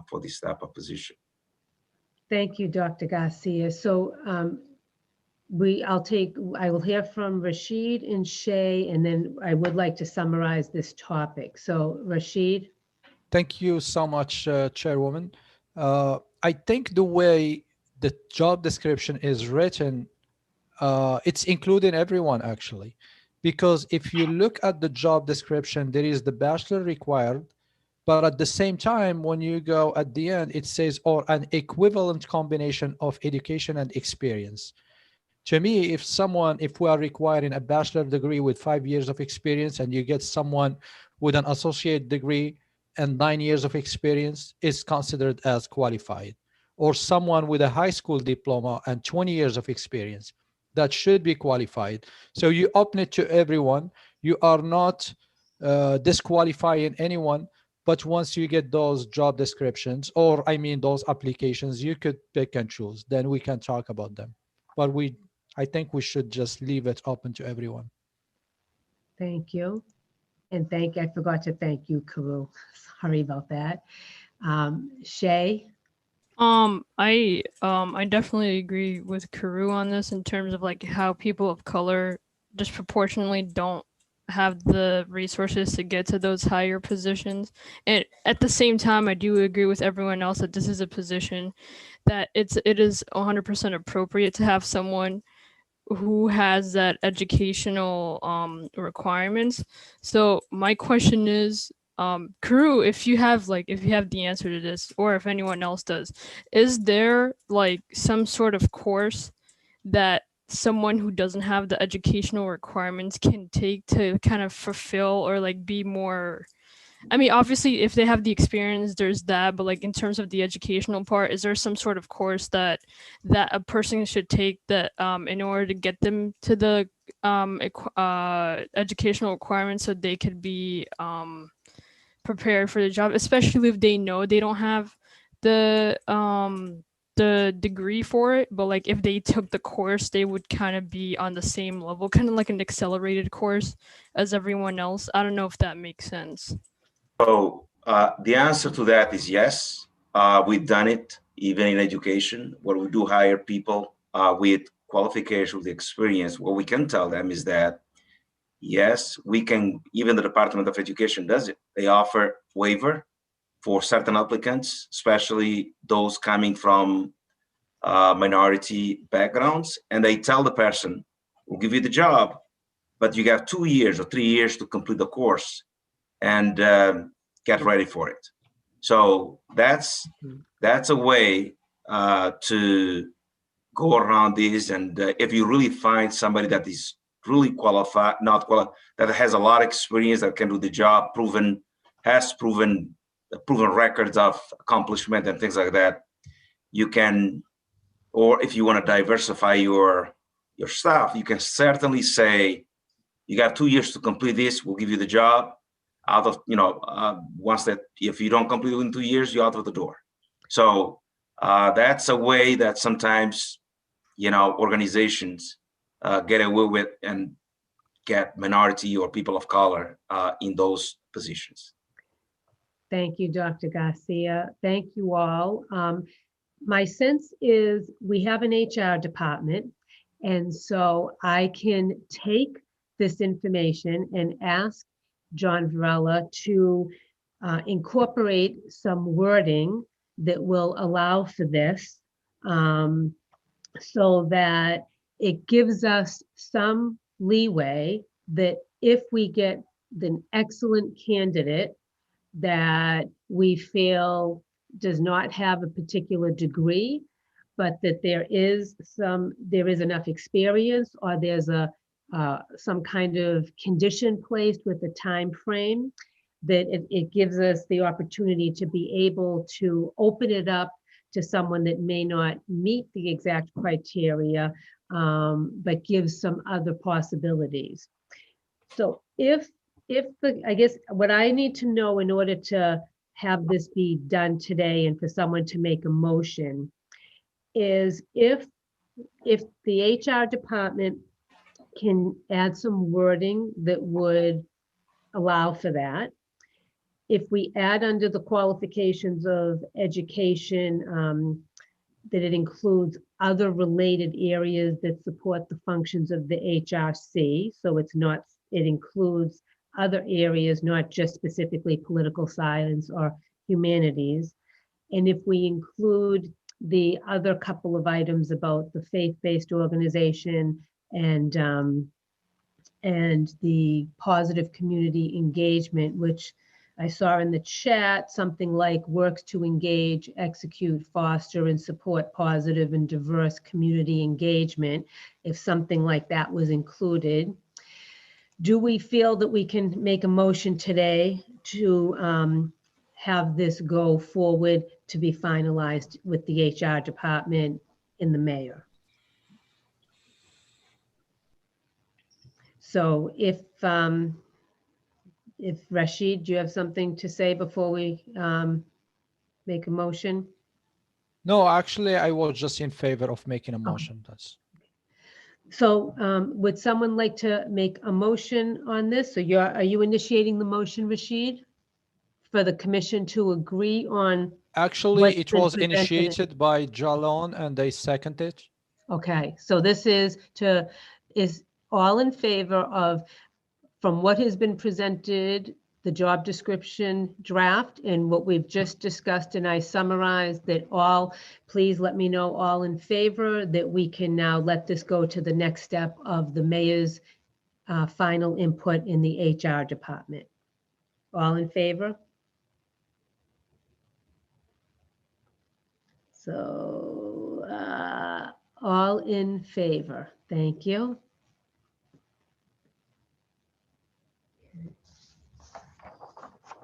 for this type of position. Thank you, Dr. Garcia. So I will hear from Rashid and Shay, and then I would like to summarize this topic. So Rashid. Thank you so much, Chairwoman. I think the way the job description is written, it's including everyone actually, because if you look at the job description, there is the bachelor required, but at the same time, when you go at the end, it says, or an equivalent combination of education and experience. To me, if we are requiring a bachelor degree with 5 years of experience and you get someone with an associate degree and 9 years of experience, is considered as qualified. Or someone with a high school diploma and 20 years of experience, that should be qualified. So you open it to everyone. You are not disqualifying anyone. But once you get those job descriptions, or I mean those applications, you could pick and choose. Then we can talk about them. But I think we should just leave it open to everyone. Thank you. And I forgot to thank you, Karu. Sorry about that. Shay? I definitely agree with Karu on this in terms of like how people of color disproportionately don't have the resources to get to those higher positions. And at the same time, I do agree with everyone else that this is a position that it is 100% appropriate to have someone who has that educational requirements. So my question is, Karu, if you have the answer to this, or if anyone else does, is there like some sort of course that someone who doesn't have the educational requirements can take to kind of fulfill or like be more I mean, obviously, if they have the experience, there's that. But like in terms of the educational part, is there some sort of course that a person should take that in order to get them to the educational requirements so they could be prepared for the job, especially if they know they don't have the degree for it, but like if they took the course, they would kind of be on the same level, kind of like an accelerated course as everyone else. I don't know if that makes sense. So the answer to that is yes. We've done it even in education, where we do hire people with qualifications, with experience. What we can tell them is that yes, we can. Even the Department of Education does it. They offer waiver for certain applicants, especially those coming from minority backgrounds, and they tell the person, "We'll give you the job, but you got 2 years or 3 years to complete the course and get ready for it." So that's a way to go around this. And if you really find somebody that is really qualified, not qualified, that has a lot of experience, that can do the job, proven records of accomplishment and things like that, you can, or if you want to diversify your staff, you can certainly say, you got 2 years to complete this, we'll give you the job. Out of, once that, if you don't complete it in 2 years, you're out of the door. So that's a way that sometimes, organizations get away with and get minority or people of color in those positions. Thank you, Dr. Garcia. Thank you all. My sense is we have an HR department, and so I can take this information and ask John Varela to incorporate some wording that will allow for this, so that it gives us some leeway that if we get an excellent candidate that we feel does not have a particular degree, but that there is enough experience, or there's some kind of condition placed with a time frame, that it gives us the opportunity to be able to open it up to someone that may not meet the exact criteria, but gives some other possibilities. So I guess what I need to know in order to have this be done today and for someone to make a motion is if the HR department can add some wording that would allow for that. If we add under the qualifications of education, that it includes other related areas that support the functions of the HRC. So it includes other areas, not just specifically political science or humanities. And if we include the other couple of items about the faith-based organization and the positive community engagement, which I saw in the chat, something like works to engage, execute, foster, and support positive and diverse community engagement, if something like that was included. Do we feel that we can make a motion today to have this go forward to be finalized with the HR department and the mayor? So if Rashid, do you have something to say before we make a motion? No, actually, I was just in favor of making a motion. That's so. Would someone like to make a motion on this? So are you initiating the motion, Rashid, for the commission to agree on? actually it was initiated by Jalon and they seconded. Okay, so this is all in favor of, from what has been presented, the job description draft and what we've just discussed, and I summarized that all, please let me know all in favor that we can now let this go to the next step of the mayor's final input in the HR department. All in favor? So all in favor, thank you.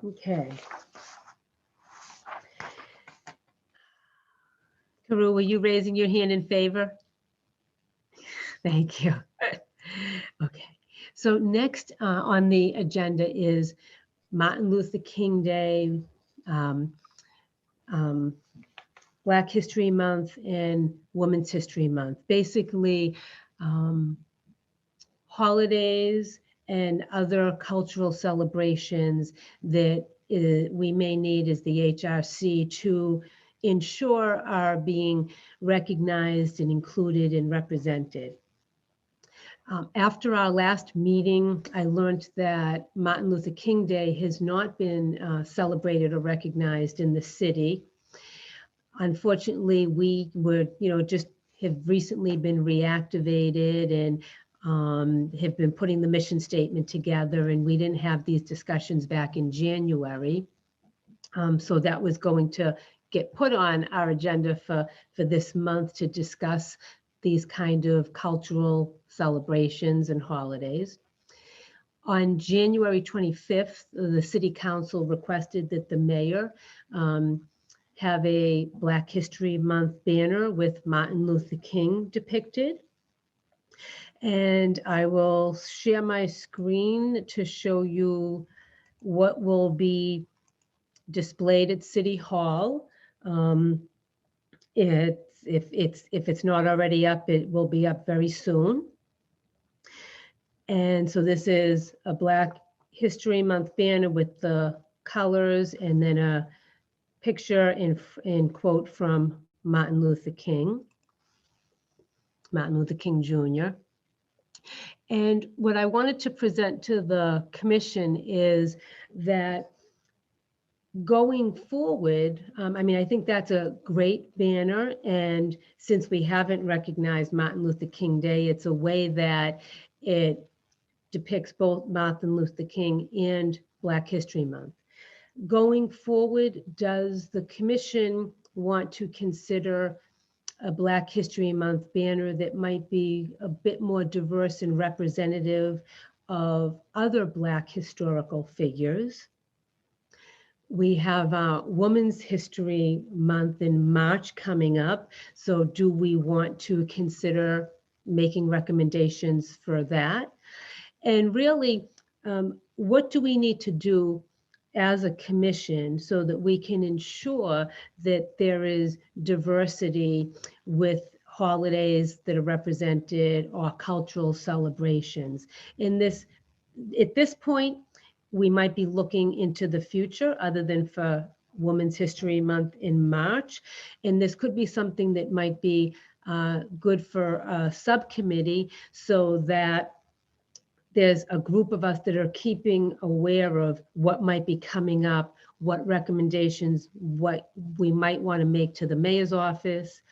Okay. Karu, were you raising your hand in favor? Thank you. Okay. So next on the agenda is Martin Luther King Day, um, Black History Month, and Women's History Month. Basically, holidays and other cultural celebrations that we may need as the HRC to ensure are being recognized and included and represented. After our last meeting, I learned that Martin Luther King Day has not been celebrated or recognized in the city. Unfortunately, we were, just have recently been reactivated and have been putting the mission statement together, and we didn't have these discussions back in January. So that was going to get put on our agenda for this month to discuss these kind of cultural celebrations and holidays. On January 25th, the City Council requested that the mayor have a Black History Month banner with Martin Luther King depicted. And I will share my screen to show you what will be displayed at City Hall. If it's not already up, it will be up very soon. And so this is a Black History Month banner with the colors and then a picture in quote from Martin Luther King Jr. And what I wanted to present to the commission is that going forward, I think that's a great banner. And since we haven't recognized Martin Luther King Day, it's a way that it depicts both Martin Luther King and Black History Month. Going forward, does the commission want to consider a Black History Month banner that might be a bit more diverse and representative of other Black historical figures? We have Women's History Month in March coming up. So do we want to consider making recommendations for that? And really, what do we need to do as a commission so that we can ensure that there is diversity with holidays that are represented or cultural celebrations? At this point, we might be looking into the future other than for Women's History Month in March. And this could be something that might be good for a subcommittee so that there's a group of us that are keeping aware of what might be coming up, what recommendations, what we might want to make to the mayor's office,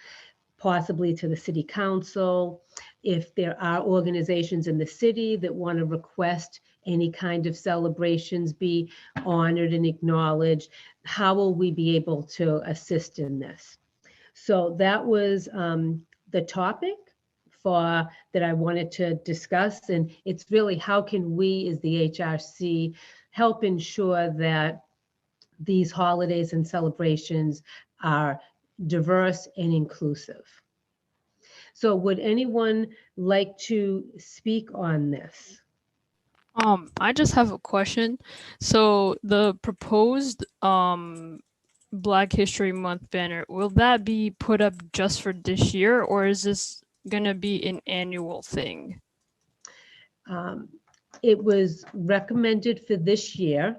possibly to the city council. If there are organizations in the city that want to request any kind of celebrations be honored and acknowledged, how will we be able to assist in this? So that was the topic that I wanted to discuss. And it's really how can we as the HRC help ensure that these holidays and celebrations are diverse and inclusive. So would anyone like to speak on this? I just have a question. So the proposed Black History Month banner, will that be put up just for this year, or is this gonna be an annual thing? It was recommended for this year,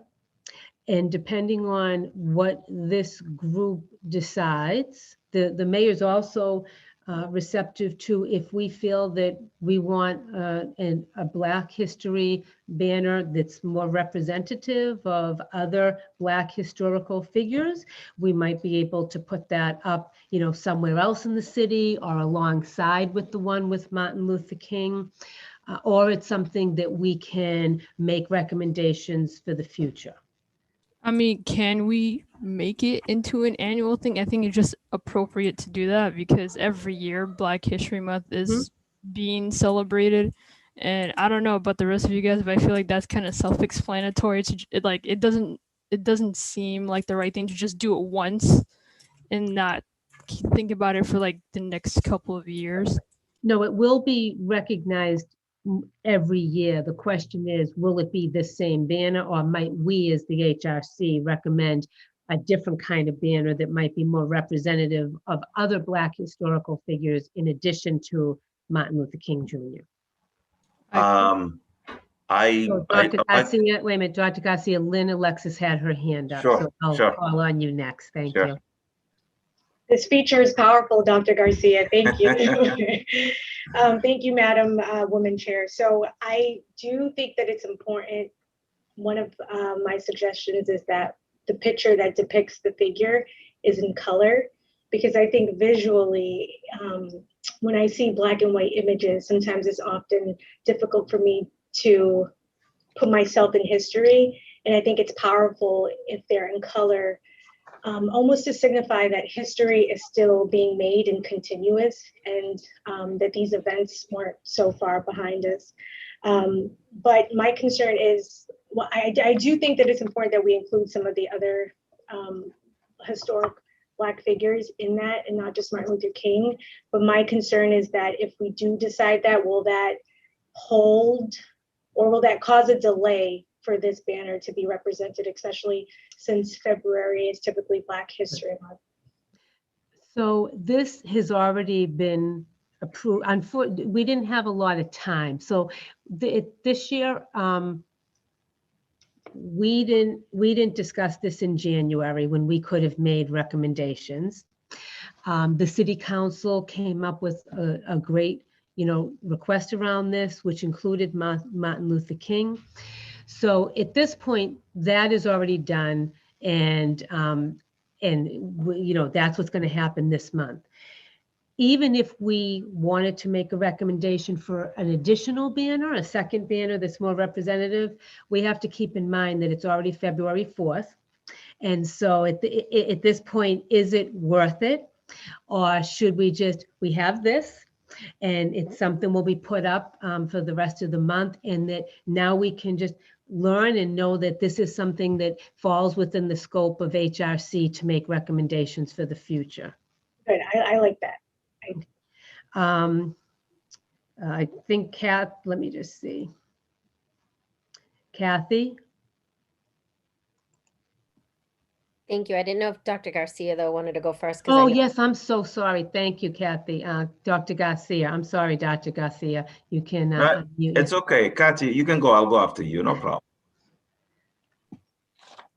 and depending on what this group decides, the mayor's also receptive to if we feel that we want a Black History banner that's more representative of other Black historical figures, we might be able to put that up, somewhere else in the city or alongside with the one with Martin Luther King, or it's something that we can make recommendations for the future. Can we make it into an annual thing? I think it's just appropriate to do that because every year Black History Month is being celebrated. And I don't know about the rest of you guys, but I feel like that's kind of self-explanatory. It doesn't it doesn't seem like the right thing to just do it once and not think about it for like the next couple of years. No, it will be recognized every year. The question is, will it be the same banner, or might we as the HRC recommend a different kind of banner that might be more representative of other Black historical figures in addition to Martin Luther King Jr.? So Dr. Garcia, wait a minute, Dr. Garcia, Lynn Alexis had her hand up, so I'll call on you next. Thank you. This feature is powerful, Dr. Garcia. Thank you. Thank you, Madam Woman Chair. So I do think that it's important. One of my suggestions is that the picture that depicts the figure is in color, because I think visually, when I see black and white images, sometimes it's often difficult for me to put myself in history. And I think it's powerful if they're in color, almost to signify that history is still being made and continuous, and that these events weren't so far behind us. But my concern is, well, I do think that it's important that we include some of the other historic Black figures in that, and not just Martin Luther King. But my concern is that if we do decide that, will that hold, or will that cause a delay for this banner to be represented, especially since February is typically Black History Month? So this has already been approved. Unfortunately, we didn't have a lot of time. So this year, we didn't discuss this in January when we could have made recommendations. The city council came up with a great, request around this, which included Martin Luther King. So at this point, that is already done, and that's what's going to happen this month. Even if we wanted to make a recommendation for an additional banner, a second banner that's more representative, we have to keep in mind that it's already February 4th. And so at this point, is it worth it? Or should we have this, and it's something will be put up for the rest of the month, and that now we can just learn and know that this is something that falls within the scope of HRC to make recommendations for the future. Good, I like that. I think let me just see. Kathy? Thank you. I didn't know if Dr. Garcia, though, wanted to go first. Oh, yes, I'm so sorry. Thank you, Kathy. Dr. Garcia, I'm sorry, Dr. Garcia. You can. It's okay, Kathy, you can go. I'll go after you, no problem.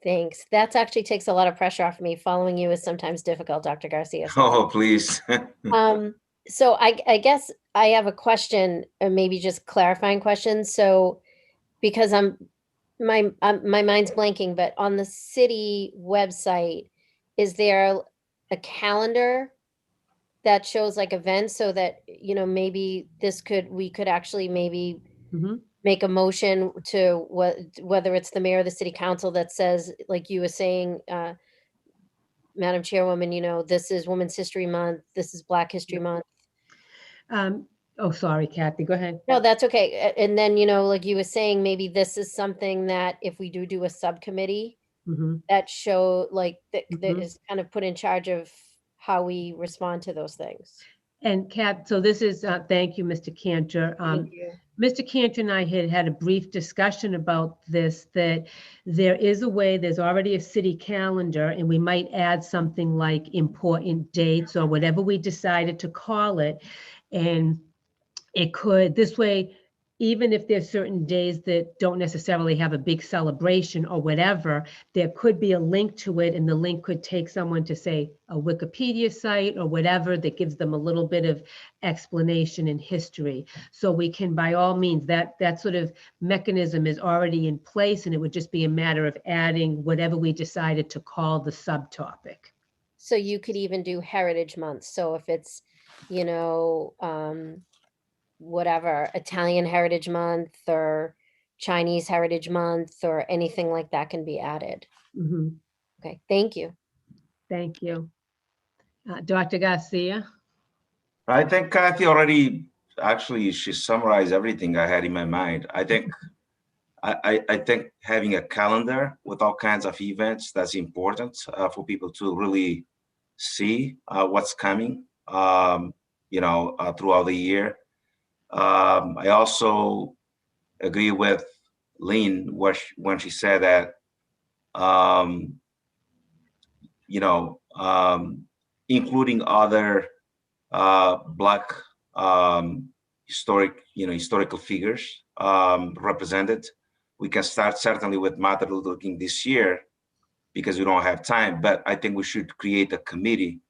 Thanks. That actually takes a lot of pressure off me. Following you is sometimes difficult, Dr. Garcia. Oh, please. So I guess I have a question, or maybe just clarifying questions. So because my mind's blanking, but on the city website, is there a calendar that shows like events, so that, maybe we could actually maybe make a motion to whether it's the mayor or the city council that says, like you were saying, Madam Chairwoman, this is Women's History Month, this is Black History Month. Oh, sorry, Kathy, go ahead. No, that's okay. And then, like you were saying, maybe this is something that if we do a subcommittee that that is kind of put in charge of how we respond to those things. And Kat, so this is, thank you, Mr. Cantor. Thank you. Mr. Cantor and I had a brief discussion about this, that there is a way, there's already a city calendar, and we might add something like important dates or whatever we decided to call it. And it could, this way, even if there's certain days that don't necessarily have a big celebration or whatever, there could be a link to it, and the link could take someone to, say, a Wikipedia site or whatever that gives them a little bit of explanation and history. So we can, by all means, that sort of mechanism is already in place, and it would just be a matter of adding whatever we decided to call the subtopic. So you could even do Heritage Month. So if it's, whatever, Italian Heritage Month or Chinese Heritage Month or anything like that can be added. Okay, thank you. Thank you. Dr. Garcia? I think Kathy already, actually, she summarized everything I had in my mind. I think I think having a calendar with all kinds of events, that's important for people to really see what's coming, throughout the year. I also agree with Lynn when she said that, including other Black historical figures represented. We can start certainly with Martin Luther King this year because we don't have time, but I think we should create a committee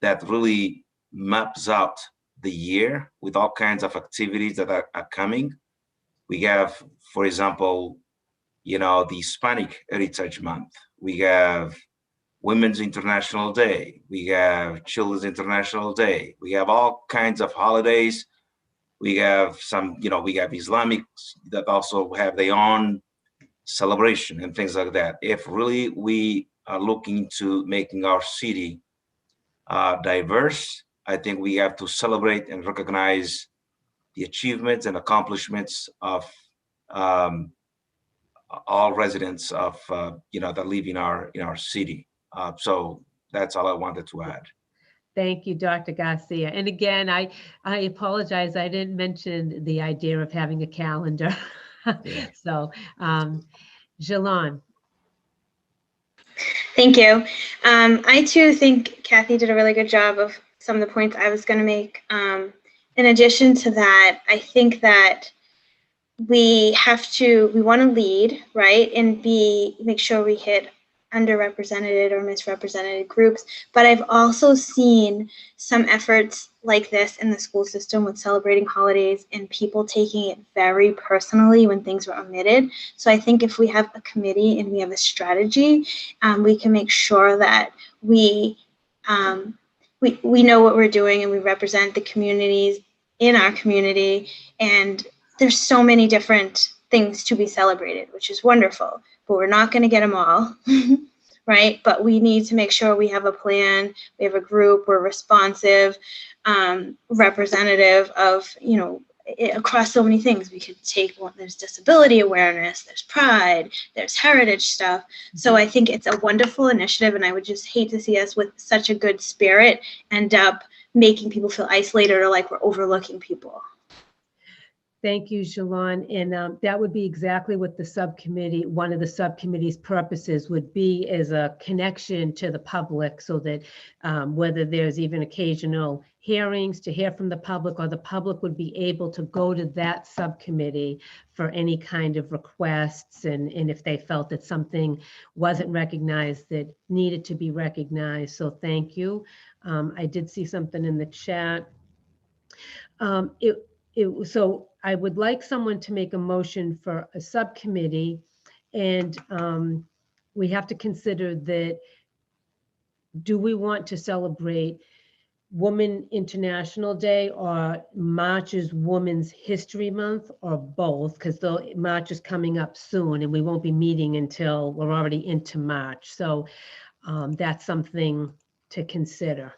that really maps out the year with all kinds of activities that are coming. We have, for example, the Hispanic Heritage Month. We have Women's International Day. We have Children's International Day. We have all kinds of holidays. We have some, we have Islamics that also have their own celebration and things like that. If really we are looking to making our city diverse, I think we have to celebrate and recognize the achievements and accomplishments of all residents of that live in our city. So that's all I wanted to add. Thank you, Dr. Garcia. And again, I apologize. I didn't mention the idea of having a calendar. Yeah. So, Jalon. Thank you. I too think Kathy did a really good job of some of the points I was going to make. In addition to that, I think that we want to lead, right, and make sure we hit underrepresented or misrepresented groups. But I've also seen some efforts like this in the school system with celebrating holidays and people taking it very personally when things were omitted. So I think if we have a committee and we have a strategy, we can make sure that we know what we're doing and we represent the communities in our community. And there's so many different things to be celebrated, which is wonderful, but we're not going to get them all, right? But we need to make sure we have a plan, we have a group, we're responsive, representative of, across so many things. We could take there's disability awareness, there's pride, there's heritage stuff. So I think it's a wonderful initiative, and I would just hate to see us with such a good spirit end up making people feel isolated or like we're overlooking people. Thank you, Jalon. And that would be exactly what the subcommittee, one of the subcommittee's purposes would be, as a connection to the public, so that whether there's even occasional hearings to hear from the public, or the public would be able to go to that subcommittee for any kind of requests, and if they felt that something wasn't recognized that needed to be recognized. So thank you. I did see something in the chat. So I would like someone to make a motion for a subcommittee, and we have to consider that, do we want to celebrate Women International Day or March is Women's History Month, or both? Because the March is coming up soon and we won't be meeting until we're already into March. So that's something to consider.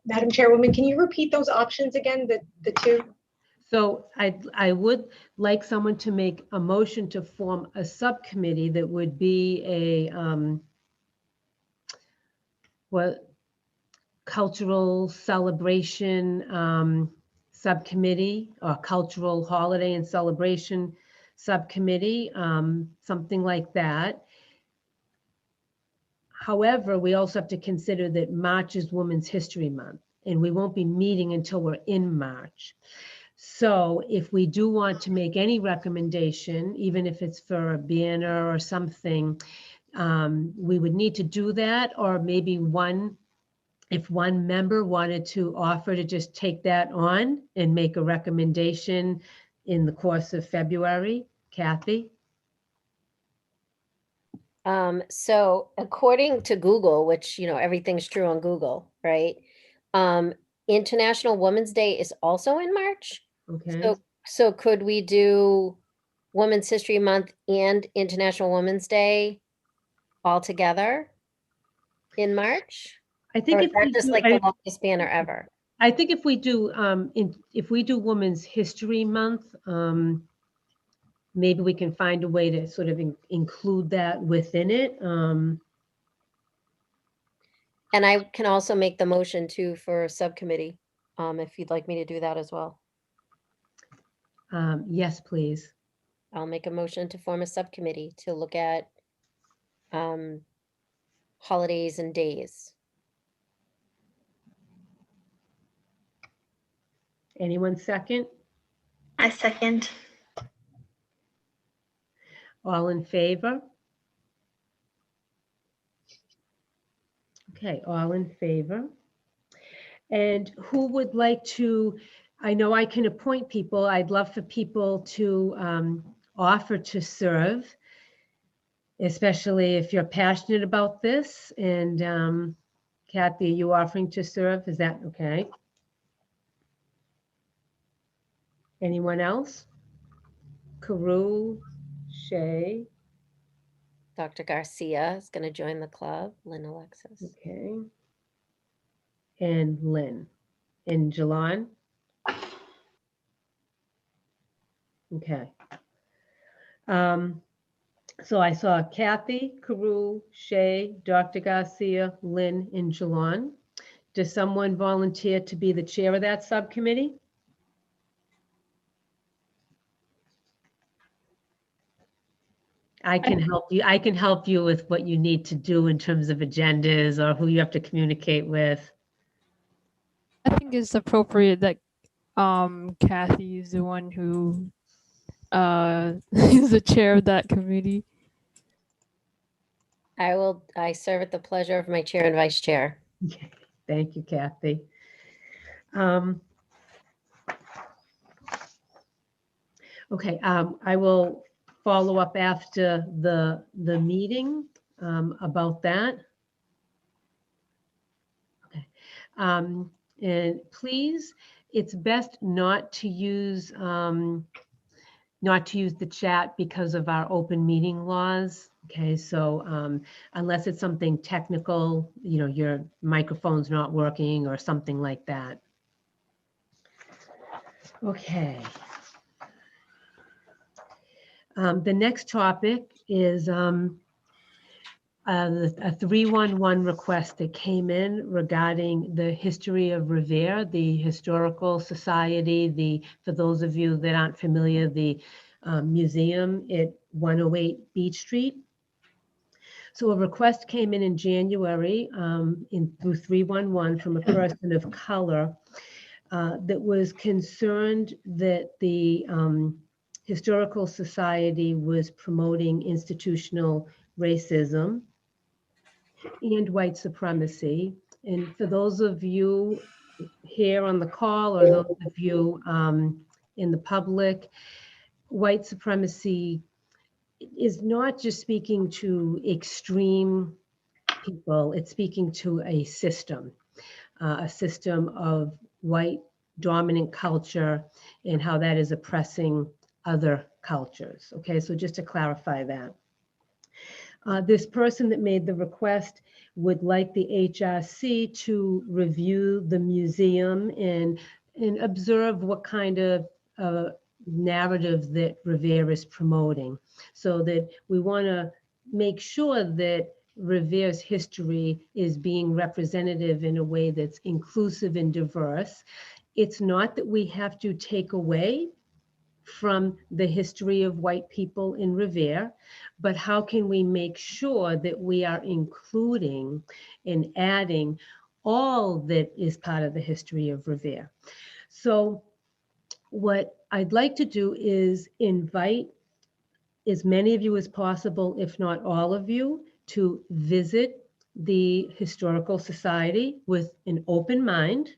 Madam Chairwoman, can you repeat those options again, the two? So I would like someone to make a motion to form a subcommittee that would be a cultural celebration subcommittee, or cultural holiday and celebration subcommittee, something like that. However, we also have to consider that March is Women's History Month, and we won't be meeting until we're in March. So if we do want to make any recommendation, even if it's for a banner or something, we would need to do that. Or maybe if one member wanted to offer to just take that on and make a recommendation in the course of February. Kathy? So according to Google, which, everything's true on Google, right? International Women's Day is also in March. Okay. So could we do Women's History Month and International Women's Day all together in March? I think Or if is that we just do, like the longest banner ever? I think if we do, if we do Women's History Month, maybe we can find a way to sort of include that within it. And I can also make the motion too for a subcommittee, if you'd like me to do that as well. Yes, please. I'll make a motion to form a subcommittee to look at holidays and days. Anyone second? I second. All in favor? Okay, all in favor. And who would like to, I know I can appoint people. I'd love for people to offer to serve, especially if you're passionate about this. And Kathy, are you offering to serve? Is that okay? Anyone else? Carew, Shay, Dr. Garcia is going to join the club, Lynn Alexis. okay. And Lynn. And Jalon? Okay. So I saw Kathy, Carew, Shay, Dr. Garcia, Lynn, and Jalon. Does someone volunteer to be the chair of that subcommittee? I can help you. I can help you with what you need to do in terms of agendas or who you have to communicate with. I think it's appropriate that Kathy is the one who is the chair of that committee. I serve at the pleasure of my chair and vice chair. Thank you, Kathy. Okay, I will follow up after the meeting about that. Okay, and please, it's best not to use the chat because of our open meeting laws. Okay, so unless it's something technical, you know, your microphone's not working or something like that. Okay. The next topic is a 311 request that came in regarding the history of Revere, the Historical Society, for those of you that aren't familiar, the museum at 108 Beach Street. So a request came in January through 311 from a person of color that was concerned that the Historical Society was promoting institutional racism and white supremacy. And for those of you here on the call or those of you in the public, white supremacy is not just speaking to extreme people, it's speaking to a system of white dominant culture and how that is oppressing other cultures. Okay, so just to clarify that. This person that made the request would like the HRC to review the museum and observe what kind of narrative that Revere is promoting, so that we want to make sure that Revere's history is being representative in a way that's inclusive and diverse. It's not that we have to take away from the history of white people in Revere, but how can we make sure that we are including and adding all that is part of the history of Revere? So what I'd like to do is invite as many of you as possible, if not all of you, to visit the Historical Society with an open mind.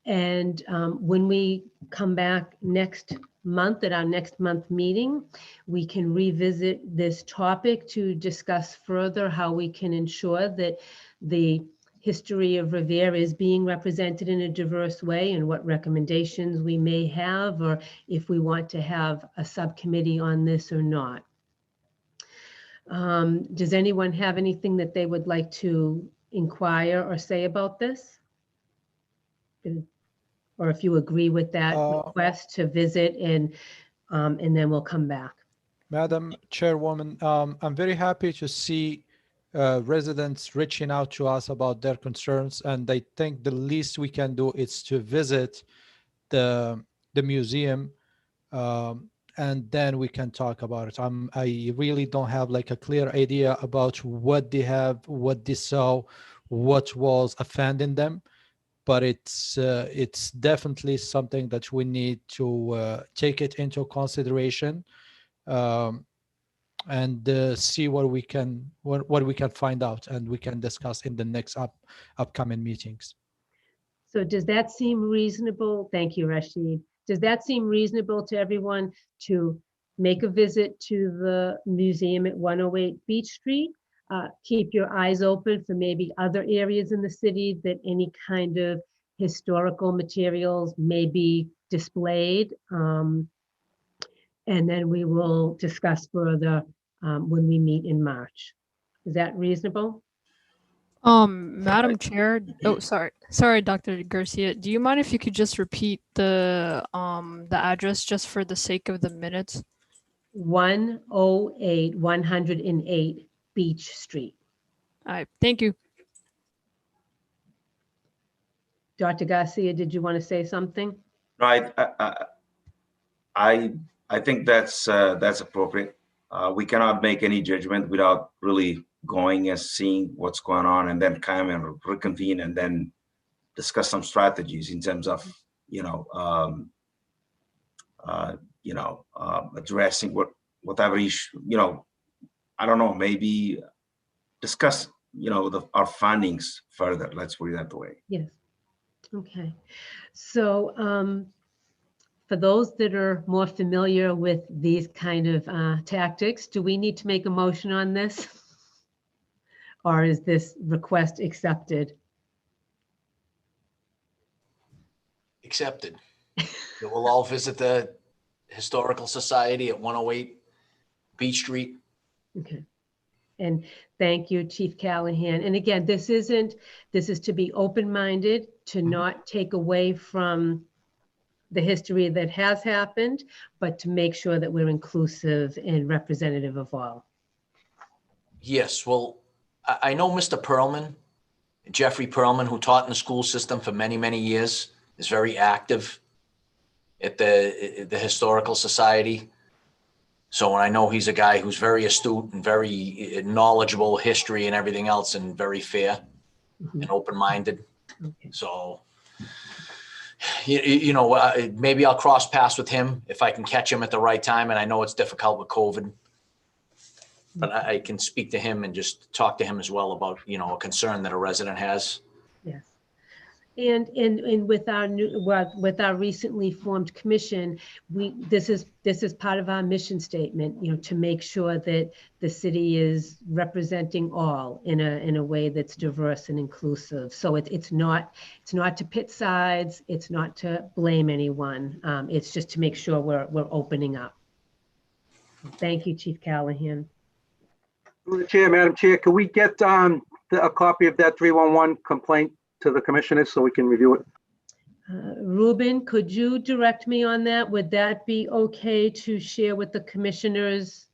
And when we come back next month at our next month meeting, we can revisit this topic to discuss further how we can ensure that the history of Revere is being represented in a diverse way and what recommendations we may have, or if we want to have a subcommittee on this or not. Does anyone have anything that they would like to inquire or say about this? Or if you agree with that request to visit and then we'll come back. Madam Chairwoman, I'm very happy to see residents reaching out to us about their concerns, and I think the least we can do is to visit the museum, and then we can talk about it. I really don't have like a clear idea about what they have, what they saw, what was offending them, but it's definitely something that we need to take it into consideration. And see what we can find out, and we can discuss in the next upcoming meetings. So does that seem reasonable? Thank you, Rashid. Does that seem reasonable to everyone to make a visit to the museum at 108 Beach Street? Keep your eyes open for maybe other areas in the city that any kind of historical materials may be displayed. And then we will discuss further when we meet in March. Is that reasonable? Madam Chair, oh, sorry, Dr. Garcia, do you mind if you could just repeat the address just for the sake of the minutes? 108 Beach Street. All right, thank you. Dr. Garcia, did you want to say something? Right. I think that's appropriate. We cannot make any judgment without really going and seeing what's going on, and then come and reconvene and then discuss some strategies in terms of addressing whatever issue. I don't know. Maybe discuss our findings further. Let's put it that way. Yes. Okay. So for those that are more familiar with these kind of tactics, do we need to make a motion on this? Or is this request accepted? Accepted. We'll all visit the Historical Society at 108 Beach Street. Okay. And thank you, Chief Callahan. And again, this is to be open-minded, to not take away from the history that has happened, but to make sure that we're inclusive and representative of all. Yes, well, I know Mr. Perlman, Jeffrey Perlman, who taught in the school system for many, many years, is very active at the Historical Society. So I know he's a guy who's very astute and very knowledgeable history and everything else, and very fair and open-minded. Okay. So, maybe I'll cross paths with him if I can catch him at the right time. And I know it's difficult with COVID, but I can speak to him and just talk to him as well about, a concern that a resident has. Yes. And with our recently formed commission, this is part of our mission statement, to make sure that the city is representing all in a way that's diverse and inclusive. So it's not to pit sides, it's not to blame anyone. It's just to make sure we're opening up. Thank you, Chief Callahan. Madam Chair, can we get a copy of that 311 complaint to the commissioners so we can review it? Ruben, could you direct me on that? Would that be okay to share with the commissioners?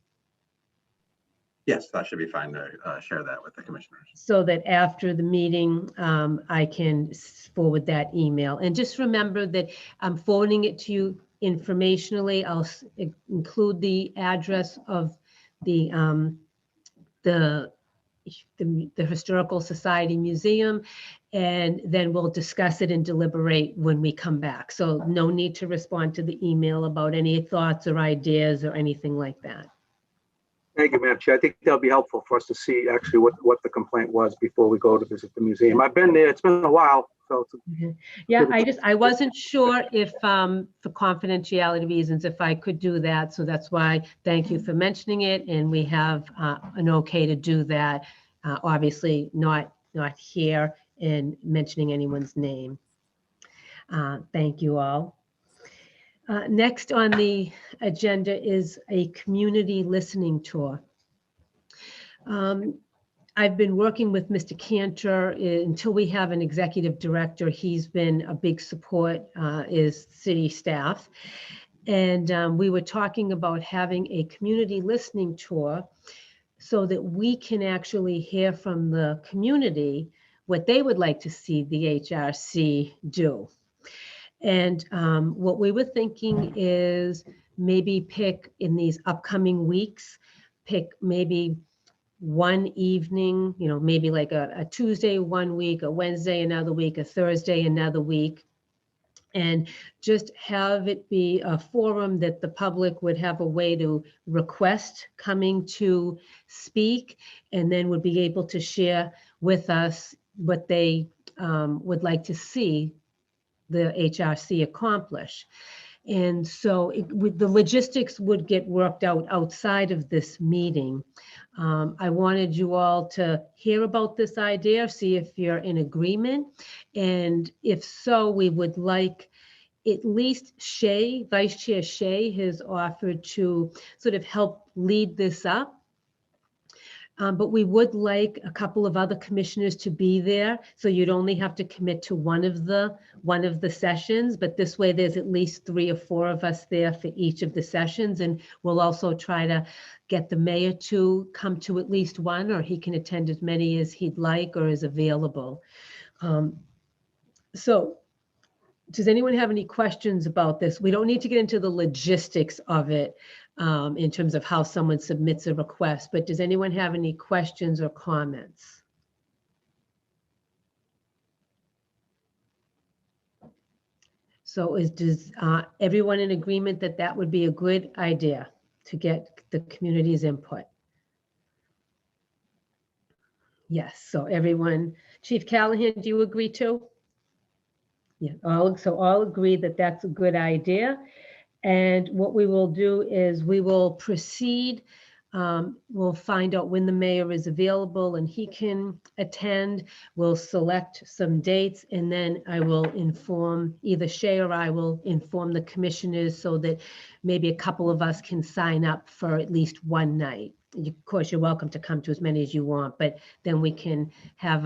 Yes, that should be fine to share that with the commissioners. So that after the meeting, I can forward that email. And just remember that I'm forwarding it to you informationally. I'll include the address of the Historical Society Museum, and then we'll discuss it and deliberate when we come back. So no need to respond to the email about any thoughts or ideas or anything like that. Thank you, Madam Chair. I think that'll be helpful for us to see actually what the complaint was before we go to visit the museum. I've been there, it's been a while. So yeah, I wasn't sure if for confidentiality reasons, if I could do that. So that's why, thank you for mentioning it. And we have an okay to do that. Obviously not here in mentioning anyone's name. Thank you all. Next on the agenda is a community listening tour. I've been working with Mr. Cantor until we have an executive director. He's been a big support, is city staff. And we were talking about having a community listening tour so that we can actually hear from the community what they would like to see the HRC do. And what we were thinking is maybe pick in these upcoming weeks, pick maybe one evening, you know, maybe like a Tuesday 1 week, a Wednesday another week, a Thursday another week, and just have it be a forum that the public would have a way to request coming to speak, and then would be able to share with us what they would like to see the HRC accomplish. And so the logistics would get worked out outside of this meeting. I wanted you all to hear about this idea, see if you're in agreement. And if so, we would like at least Shay, Vice Chair Shay, has offered to sort of help lead this up. But we would like a couple of other commissioners to be there, so you'd only have to commit to one of the sessions. But this way, there's at least 3 or 4 of us there for each of the sessions, and we'll also try to get the mayor to come to at least one, or he can attend as many as he'd like or is available. So, does anyone have any questions about this? We don't need to get into the logistics of it. In terms of how someone submits a request, but does anyone have any questions or comments? So does everyone in agreement that that would be a good idea to get the community's input? Yes, so everyone, Chief Callahan, do you agree too? Yeah, so all agree that that's a good idea. And what we will do is we will proceed. We'll find out when the mayor is available and he can attend. We'll select some dates, and then I will inform, either Shay or I will inform the commissioners so that maybe a couple of us can sign up for at least one night. Of course, you're welcome to come to as many as you want, but then we can have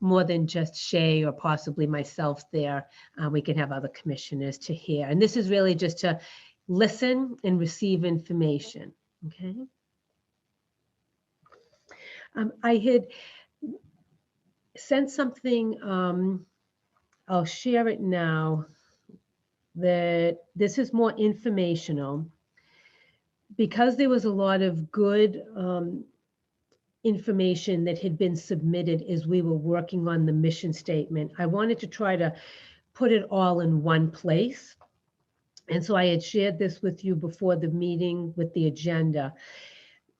more than just Shay or possibly myself there. We can have other commissioners to hear. And this is really just to listen and receive information, okay? I had sent something, I'll share it now, that this is more informational. Because there was a lot of good information that had been submitted as we were working on the mission statement, I wanted to try to put it all in one place. And so I had shared this with you before the meeting with the agenda.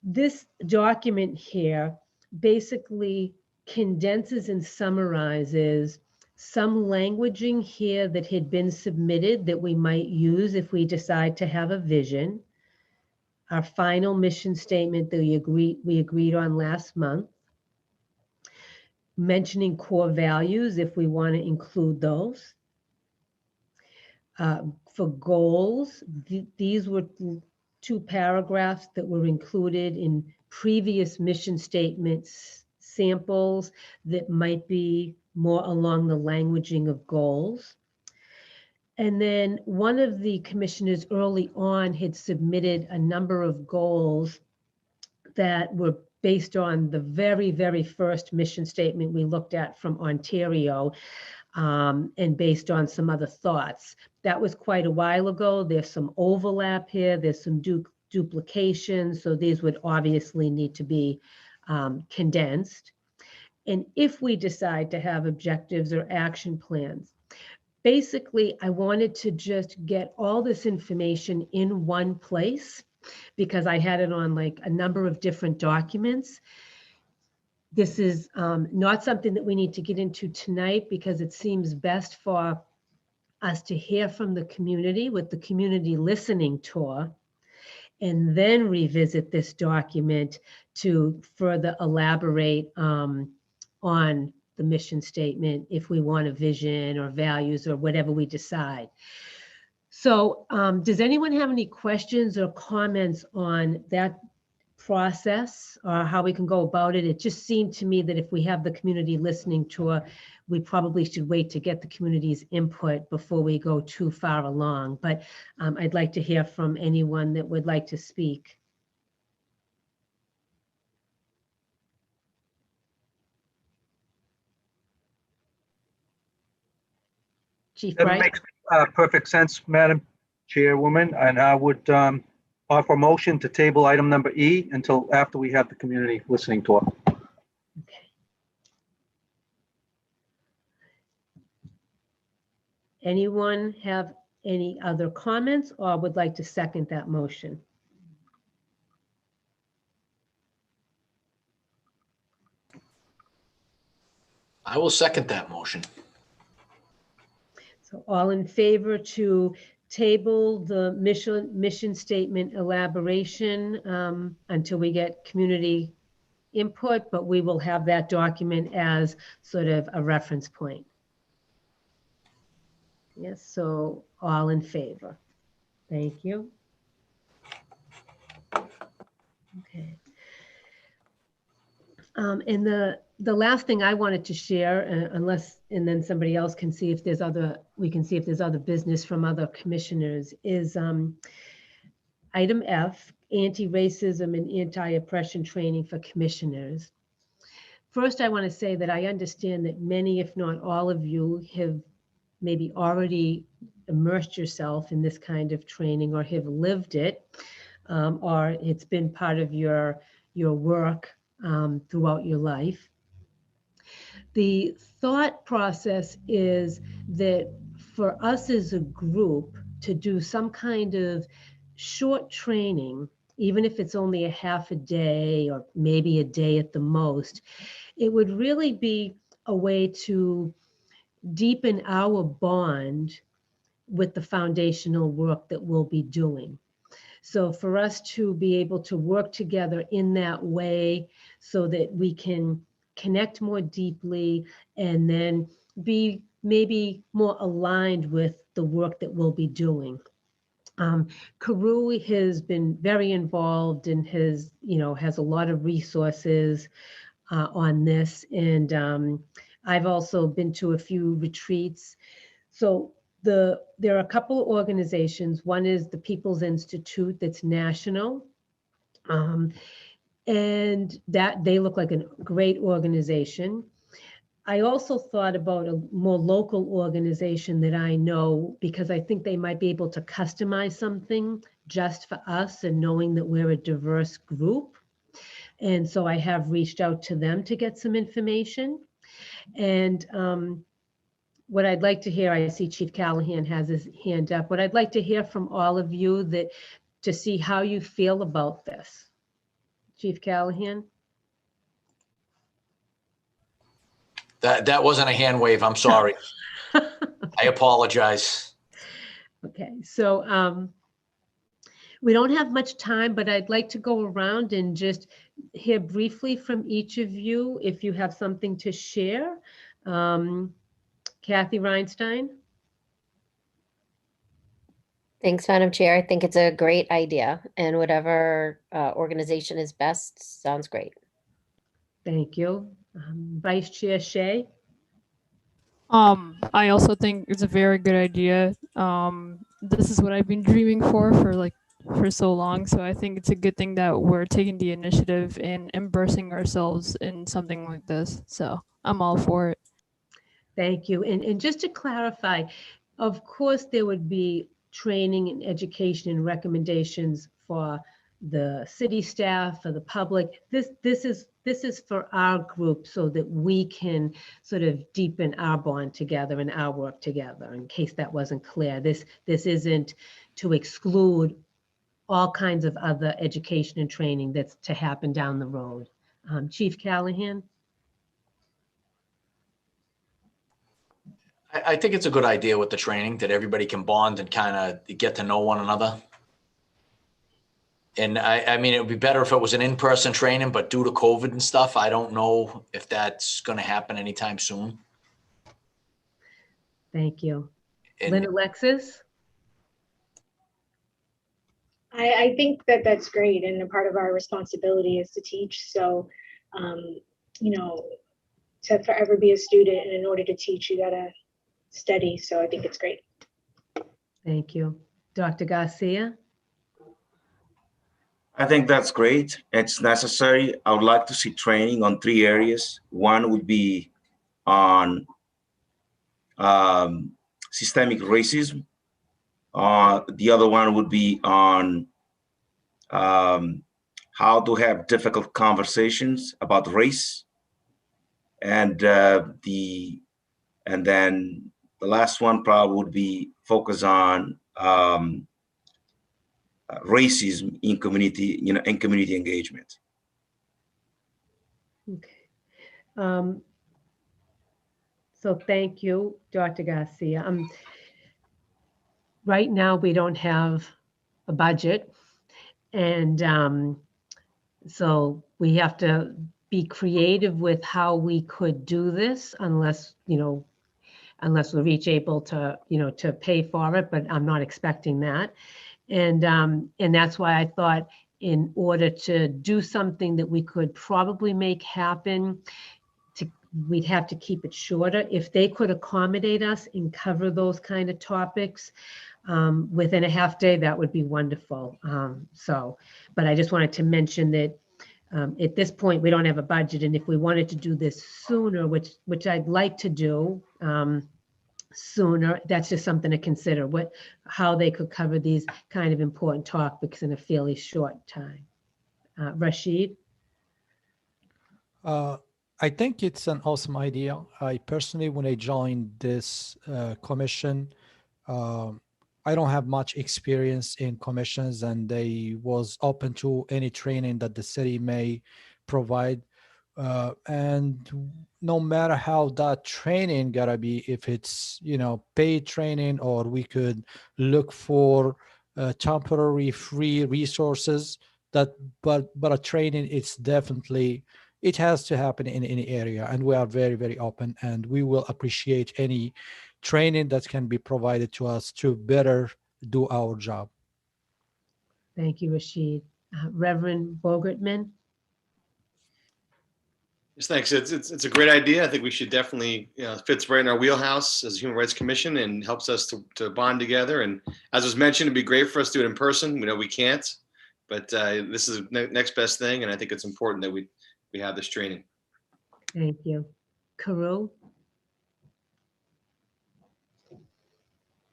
This document here basically condenses and summarizes some languaging here that had been submitted that we might use if we decide to have a vision. Our final mission statement that we agreed on last month, mentioning core values if we want to include those. For goals, these were 2 paragraphs that were included in previous mission statements, samples that might be more along the languaging of goals. And then one of the commissioners early on had submitted a number of goals that were based on the very, very first mission statement we looked at from Ontario, and based on some other thoughts. That was quite a while ago. There's some overlap here. There's some duplication. So these would obviously need to be condensed. And if we decide to have objectives or action plans, basically, I wanted to just get all this information in one place because I had it on like a number of different documents. This is not something that we need to get into tonight because it seems best for us to hear from the community with the community listening tour, and then revisit this document to further elaborate on the mission statement if we want a vision or values or whatever we decide. So does anyone have any questions or comments on that process or how we can go about it. It just seemed to me that if we have the community listening tour, we probably should wait to get the community's input before we go too far along. But I'd like to hear from anyone that would like to speak. Chief That Bright? makes perfect sense, Madam Chairwoman, and I would offer a motion to table item number E until after we have the community listening tour. Okay. Anyone have any other comments or would like to second that motion? I will second that motion. So all in favor to table the mission statement elaboration until we get community input, but we will have that document as sort of a reference point. Yes, so all in favor. Thank you. Okay. And the last thing I wanted to share, and then somebody else can see if there's we can see if there's other business from other commissioners, is item F, anti-racism and anti-oppression training for commissioners. First, I want to say that I understand that many, if not all of you, have maybe already immersed yourself in this kind of training or have lived it, or it's been part of your work throughout your life. The thought process is that for us as a group to do some kind of short training, even if it's only a half a day or maybe a day at the most, it would really be a way to deepen our bond with the foundational work that we'll be doing. So for us to be able to work together in that way so that we can connect more deeply and then be maybe more aligned with the work that we'll be doing. Karu has been very involved and has a lot of resources on this. And I've also been to a few retreats. So there are a couple of organizations. One is the People's Institute that's national. And that they look like a great organization. I also thought about a more local organization that I know because I think they might be able to customize something just for us and knowing that we're a diverse group. And so I have reached out to them to get some information. And what I'd like to hear, I see Chief Callahan has his hand up. What I'd like to hear from all of you to see how you feel about this. Chief Callahan? That wasn't a hand wave. I'm sorry. I apologize. Okay, so we don't have much time, but I'd like to go around and just hear briefly from each of you if you have something to share. Kathy Reinstein? Thanks, Madam Chair. I think it's a great idea, and whatever organization is best sounds great. Thank you. Vice Chair Shea? I also think it's a very good idea. This is what I've been dreaming for so long. So I think it's a good thing that we're taking the initiative and immersing ourselves in something like this. So I'm all for it. Thank you. And just to clarify, of course, there would be training and education and recommendations for the city staff, for the public. This is for our group so that we can sort of deepen our bond together and our work together, in case that wasn't clear. This isn't to exclude all kinds of other education and training that's to happen down the road. Chief Callahan? I think it's a good idea with the training that everybody can bond and kind of get to know one another. And I mean, it would be better if it was an in-person training, but due to COVID and stuff, I don't know if that's going to happen anytime soon. Thank you. And Lynn Alexis? I think that that's great, and a part of our responsibility is to teach. So, you know, to forever be a student, and in order to teach, you gotta study. So I think it's great. Thank you. Dr. Garcia? I think that's great. It's necessary. I would like to see training on 3 areas. One would be on systemic racism. The other one would be on how to have difficult conversations about race, and then the last one probably would be focus on racism in community, in community engagement. Okay. So thank you, Dr. Garcia. Right now, we don't have a budget, and so we have to be creative with how we could do this, unless unless we're each able to to pay for it. But I'm not expecting that, and that's why I thought, in order to do something that we could probably make happen, we'd have to keep it shorter. If they could accommodate us and cover those kind of topics within a half day, that would be wonderful. But I just wanted to mention that at this point, we don't have a budget, and if we wanted to do this sooner, which I'd like to do sooner, that's just something to consider, how they could cover these kind of important topics in a fairly short time. Rashid? I think it's an awesome idea. I personally, when I joined this commission, I don't have much experience in commissions, and they was open to any training that the city may provide. And no matter how that training gotta be, if it's paid training, or we could look for temporary free resources, but a training, it's definitely, it has to happen in any area, and we are very, very open, and we will appreciate any training that can be provided to us to better do our job. Thank you, Rashid. Reverend Bogertman? Yes, thanks. It's a great idea. I think we should definitely, fits right in our wheelhouse as a Human Rights Commission, and helps us to bond together. And as was mentioned, it'd be great for us to do it in person. We know we can't, but this is the next best thing, and I think it's important that we have this training. Thank you. Karu?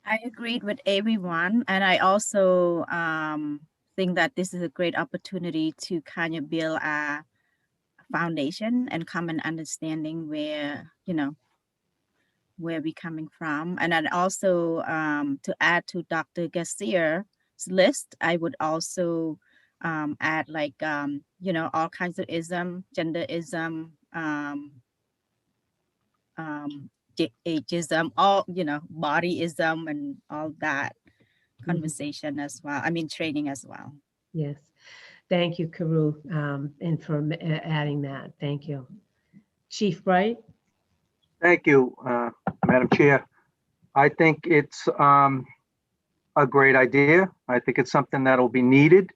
I agreed with everyone, and I also think that this is a great opportunity to kind of build a foundation and common understanding where we're coming from. And then also to add to Dr. Garcia's list, I would also add all kinds of ism, genderism, ageism, all bodyism, and all that conversation as well. I mean, training as well. Yes. Thank you, Karu, and for adding that. Thank you. Chief Bright? Thank you, Madam Chair. I think it's a great idea. I think it's something that'll be needed.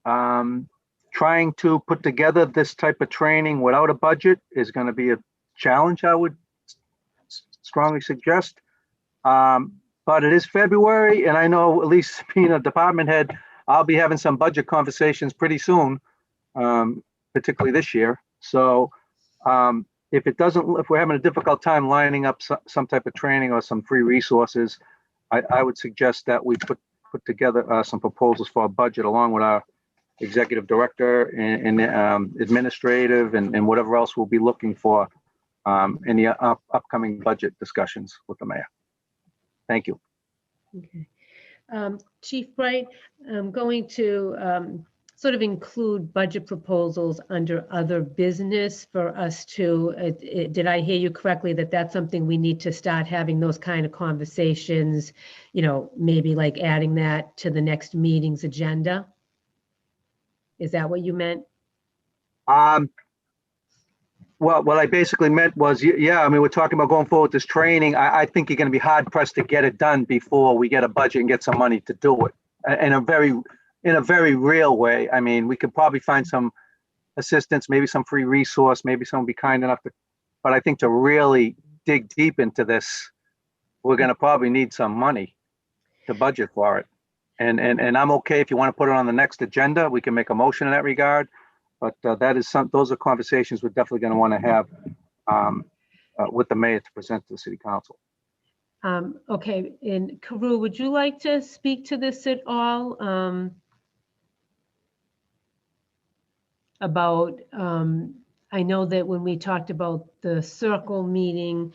Trying to put together this type of training without a budget is going to be a challenge, I would strongly suggest. But it is February, and I know, at least being a department head, I'll be having some budget conversations pretty soon, particularly this year. So if we're having a difficult time lining up some type of training or some free resources, I would suggest that we put together some proposals for a budget, along with our executive director and administrative and whatever else we'll be looking for in the upcoming budget discussions with the mayor. Thank you. Okay. Chief Bright, I'm going to sort of include budget proposals under other business for us to, did I hear you correctly that that's something we need to start having those kind of conversations, maybe like adding that to the next meeting's agenda? Is that what you meant? Well, what I basically meant was, yeah, I mean, we're talking about going forward with this training. I think you're going to be hard pressed to get it done before we get a budget and get some money to do it. And a very in a very real way. I mean, we could probably find some assistance, maybe some free resource, maybe someone be kind enough to, but I think to really dig deep into this, we're going to probably need some money to budget for it. And I'm okay if you want to put it on the next agenda, we can make a motion in that regard. But that is those are conversations we're definitely going to want to have with the mayor to present to the city council. Okay, and Karu, would you like to speak to this at all? About, I know that when we talked about the circle meeting,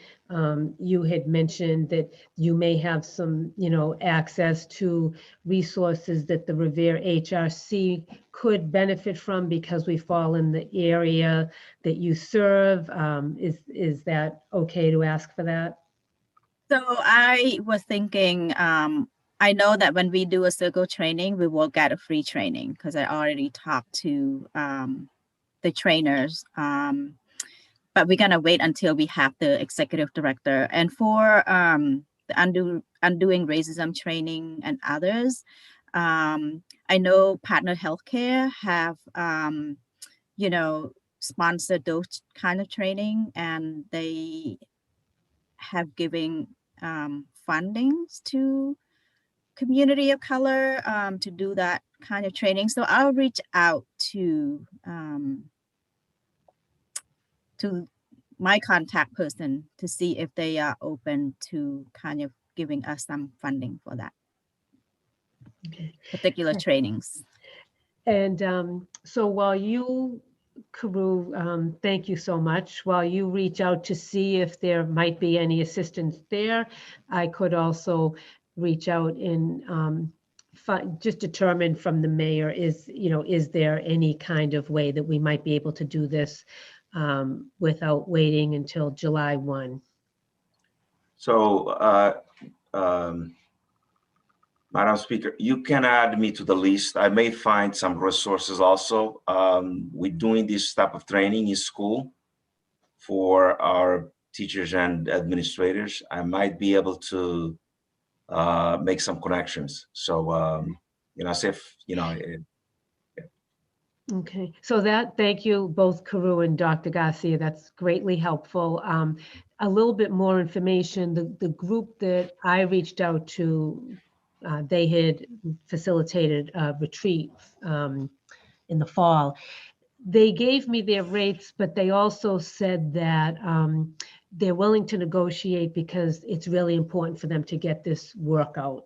you had mentioned that you may have some, access to resources that the Revere HRC could benefit from because we fall in the area that you serve. Is that okay to ask for that? So I was thinking, I know that when we do a circle training, we will get a free training because I already talked to the trainers. But we're gonna wait until we have the executive director. And for the undoing racism training and others, I know Partner Healthcare have sponsored those kind of training, and they have given fundings to community of color to do that kind of training. So I'll reach out to my contact person to see if they are open to kind of giving us some funding for that particular trainings. And so while you, Karu, thank you so much. While you reach out to see if there might be any assistance there, I could also reach out and just determine from the mayor is there any kind of way that we might be able to do this without waiting until July 1. So, Madam Speaker, you can add me to the list. I may find some resources also. We're doing this type of training in school for our teachers and administrators. I might be able to make some connections. So, as if, Okay, so thank you both, Karu and Dr. Garcia. That's greatly helpful. A little bit more information, the group that I reached out to, they had facilitated a retreat in the fall. They gave me their rates, but they also said that they're willing to negotiate because it's really important for them to get this work out.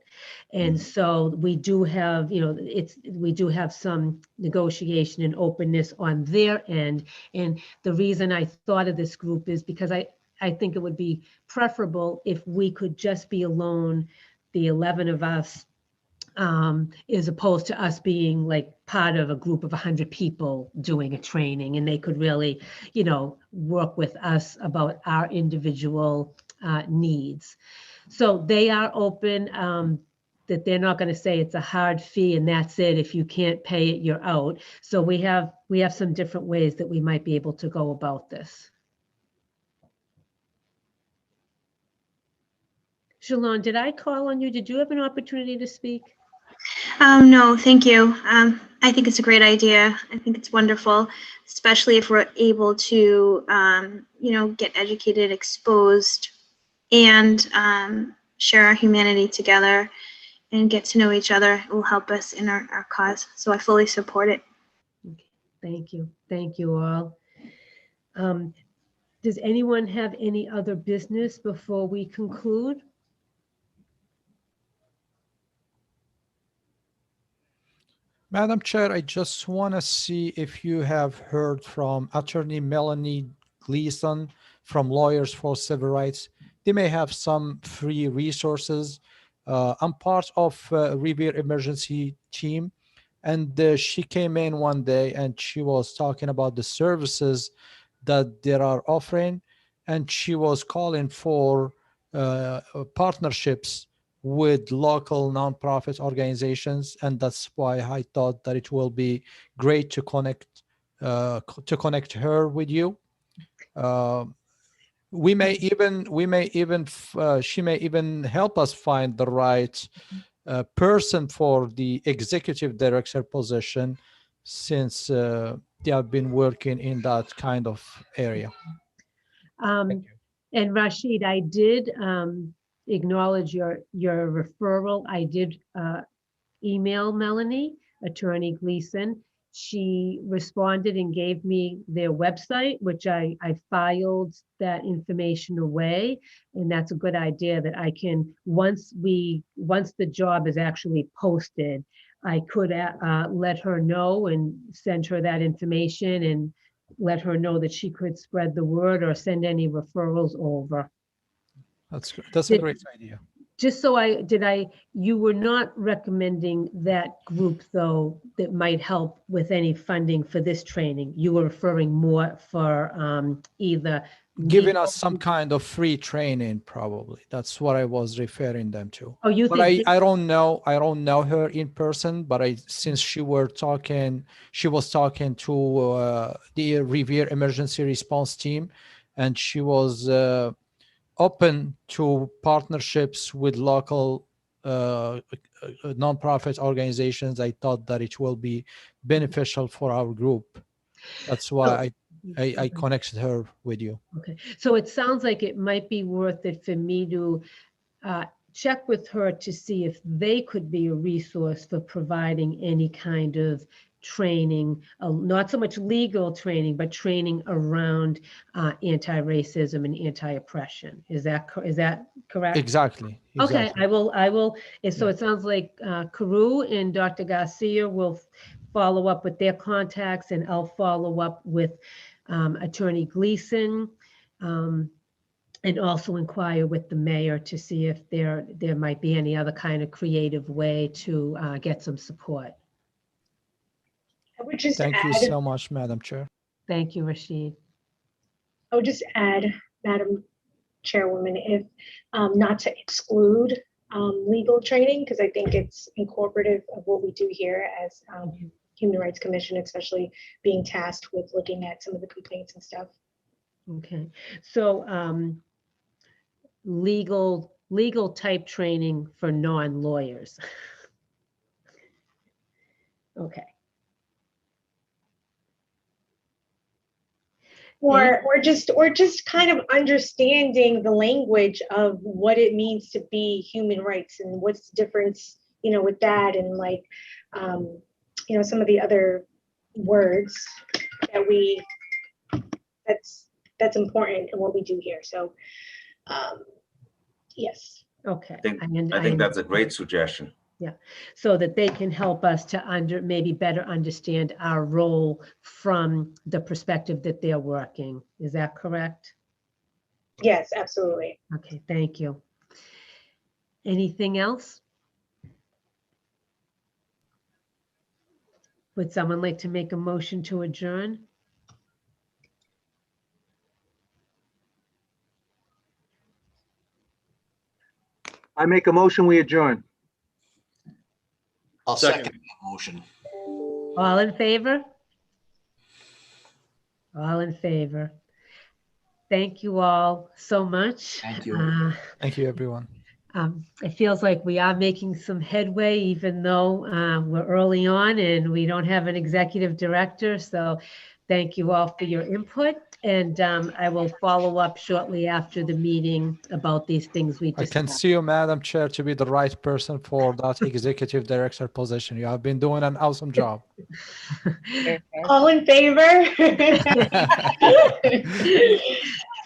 And so we do have, we do have some negotiation and openness on their end. And the reason I thought of this group is because I think it would be preferable if we could just be alone, the 11 of us, as opposed to us being like part of a group of 100 people doing a training, and they could really, work with us about our individual needs. So they are open, that they're not going to say it's a hard fee and that's it. If you can't pay it, you're out. So we have some different ways that we might be able to go about this. Shalon, did I call on you? Did you have an opportunity to speak? No, thank you. I think it's a great idea. I think it's wonderful, especially if we're able to, get educated, exposed, and share our humanity together and get to know each other. It will help us in our cause. So I fully support it. Okay. Thank you. Thank you all. Does anyone have any other business before we conclude? Madam Chair, I just want to see if you have heard from Attorney Melanie Gleason from Lawyers for Civil Rights. They may have some free resources. I'm part of Revere Emergency Team, and she came in one day and she was talking about the services that they are offering, and she was calling for partnerships with local nonprofit organizations, and that's why I thought that it will be great to connect her with you. She may even help us find the right person for the executive director position since they have been working in that kind of area. And Rashid, I did acknowledge your referral. I did email Melanie, Attorney Gleason. She responded and gave me their website, which I filed that information away. And that's a good idea that I can, once the job is actually posted, I could let her know and send her that information and let her know that she could spread the word or send any referrals over. That's a great idea. Just so you were not recommending that group though, that might help with any funding for this training. You were referring more for either giving us some kind of free training, probably. That's what I was referring them to. Oh, you but think I don't know her in person, but since she was talking to the Revere Emergency Response Team, and she was open to partnerships with local nonprofit organizations. I thought that it will be beneficial for our group. That's why I connected her with you. Okay, so it sounds like it might be worth it for me to check with her to see if they could be a resource for providing any kind of training, not so much legal training, but training around anti-racism and anti-oppression. Is that correct? Exactly. Okay, I will. So it sounds like Carew and Dr. Garcia will follow up with their contacts, and I'll follow up with Attorney Gleason, and also inquire with the mayor to see if there might be any other kind of creative way to get some support. I would just Thank you add, so much, Madam Chair. Thank you, Rashid. I would just add, Madam Chairwoman, if not to exclude legal training, because I think it's incorporative of what we do here as Human Rights Commission, especially being tasked with looking at some of the complaints and stuff. Okay, so legal type training for non-lawyers. Okay. Or just kind of understanding the language of what it means to be human rights and what's the difference, with that, and like, some of the other words that that's important in what we do here. So, yes. Okay. I think that's a great suggestion. Yeah, so that they can help us to maybe better understand our role from the perspective that they're working. Is that correct? Yes, absolutely. Okay, thank you. Anything else? Would someone like to make a motion to adjourn? I make a motion, we adjourn. I'll second that motion. All in favor? All in favor. Thank you all so much. Thank you. Thank you, everyone. It feels like we are making some headway, even though we're early on and we don't have an executive director. So thank you all for your input. And I will follow up shortly after the meeting about these things we I discussed. can see you, Madam Chair, to be the right person for that executive director position. You have been doing an awesome job. All in favor?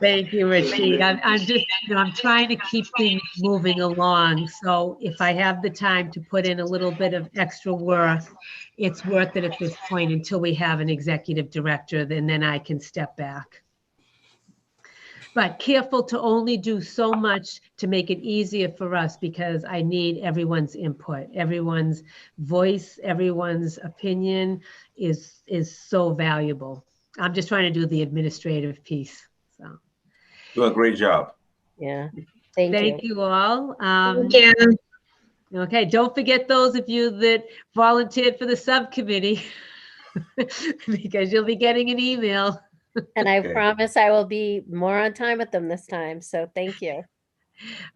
Thank you, Rashid. I'm just, I'm trying to keep things moving along. So if I have the time to put in a little bit of extra work, it's worth it at this point until we have an executive director, and then I can step back. But careful to only do so much to make it easier for us, because I need everyone's input, everyone's voice, everyone's opinion is so valuable. I'm just trying to do the administrative piece. So. Do a great job. Yeah. Thank you all. Thank you. Okay, don't forget those of you that volunteered for the subcommittee because you'll be getting an email. And I Okay. promise I will be more on time with them this time. So thank you.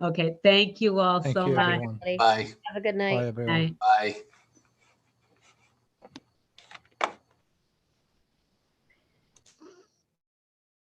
Okay, thank you all Thank so you, much. everyone. Everybody. Bye, Have a good Bye, night. everyone. Bye. bye.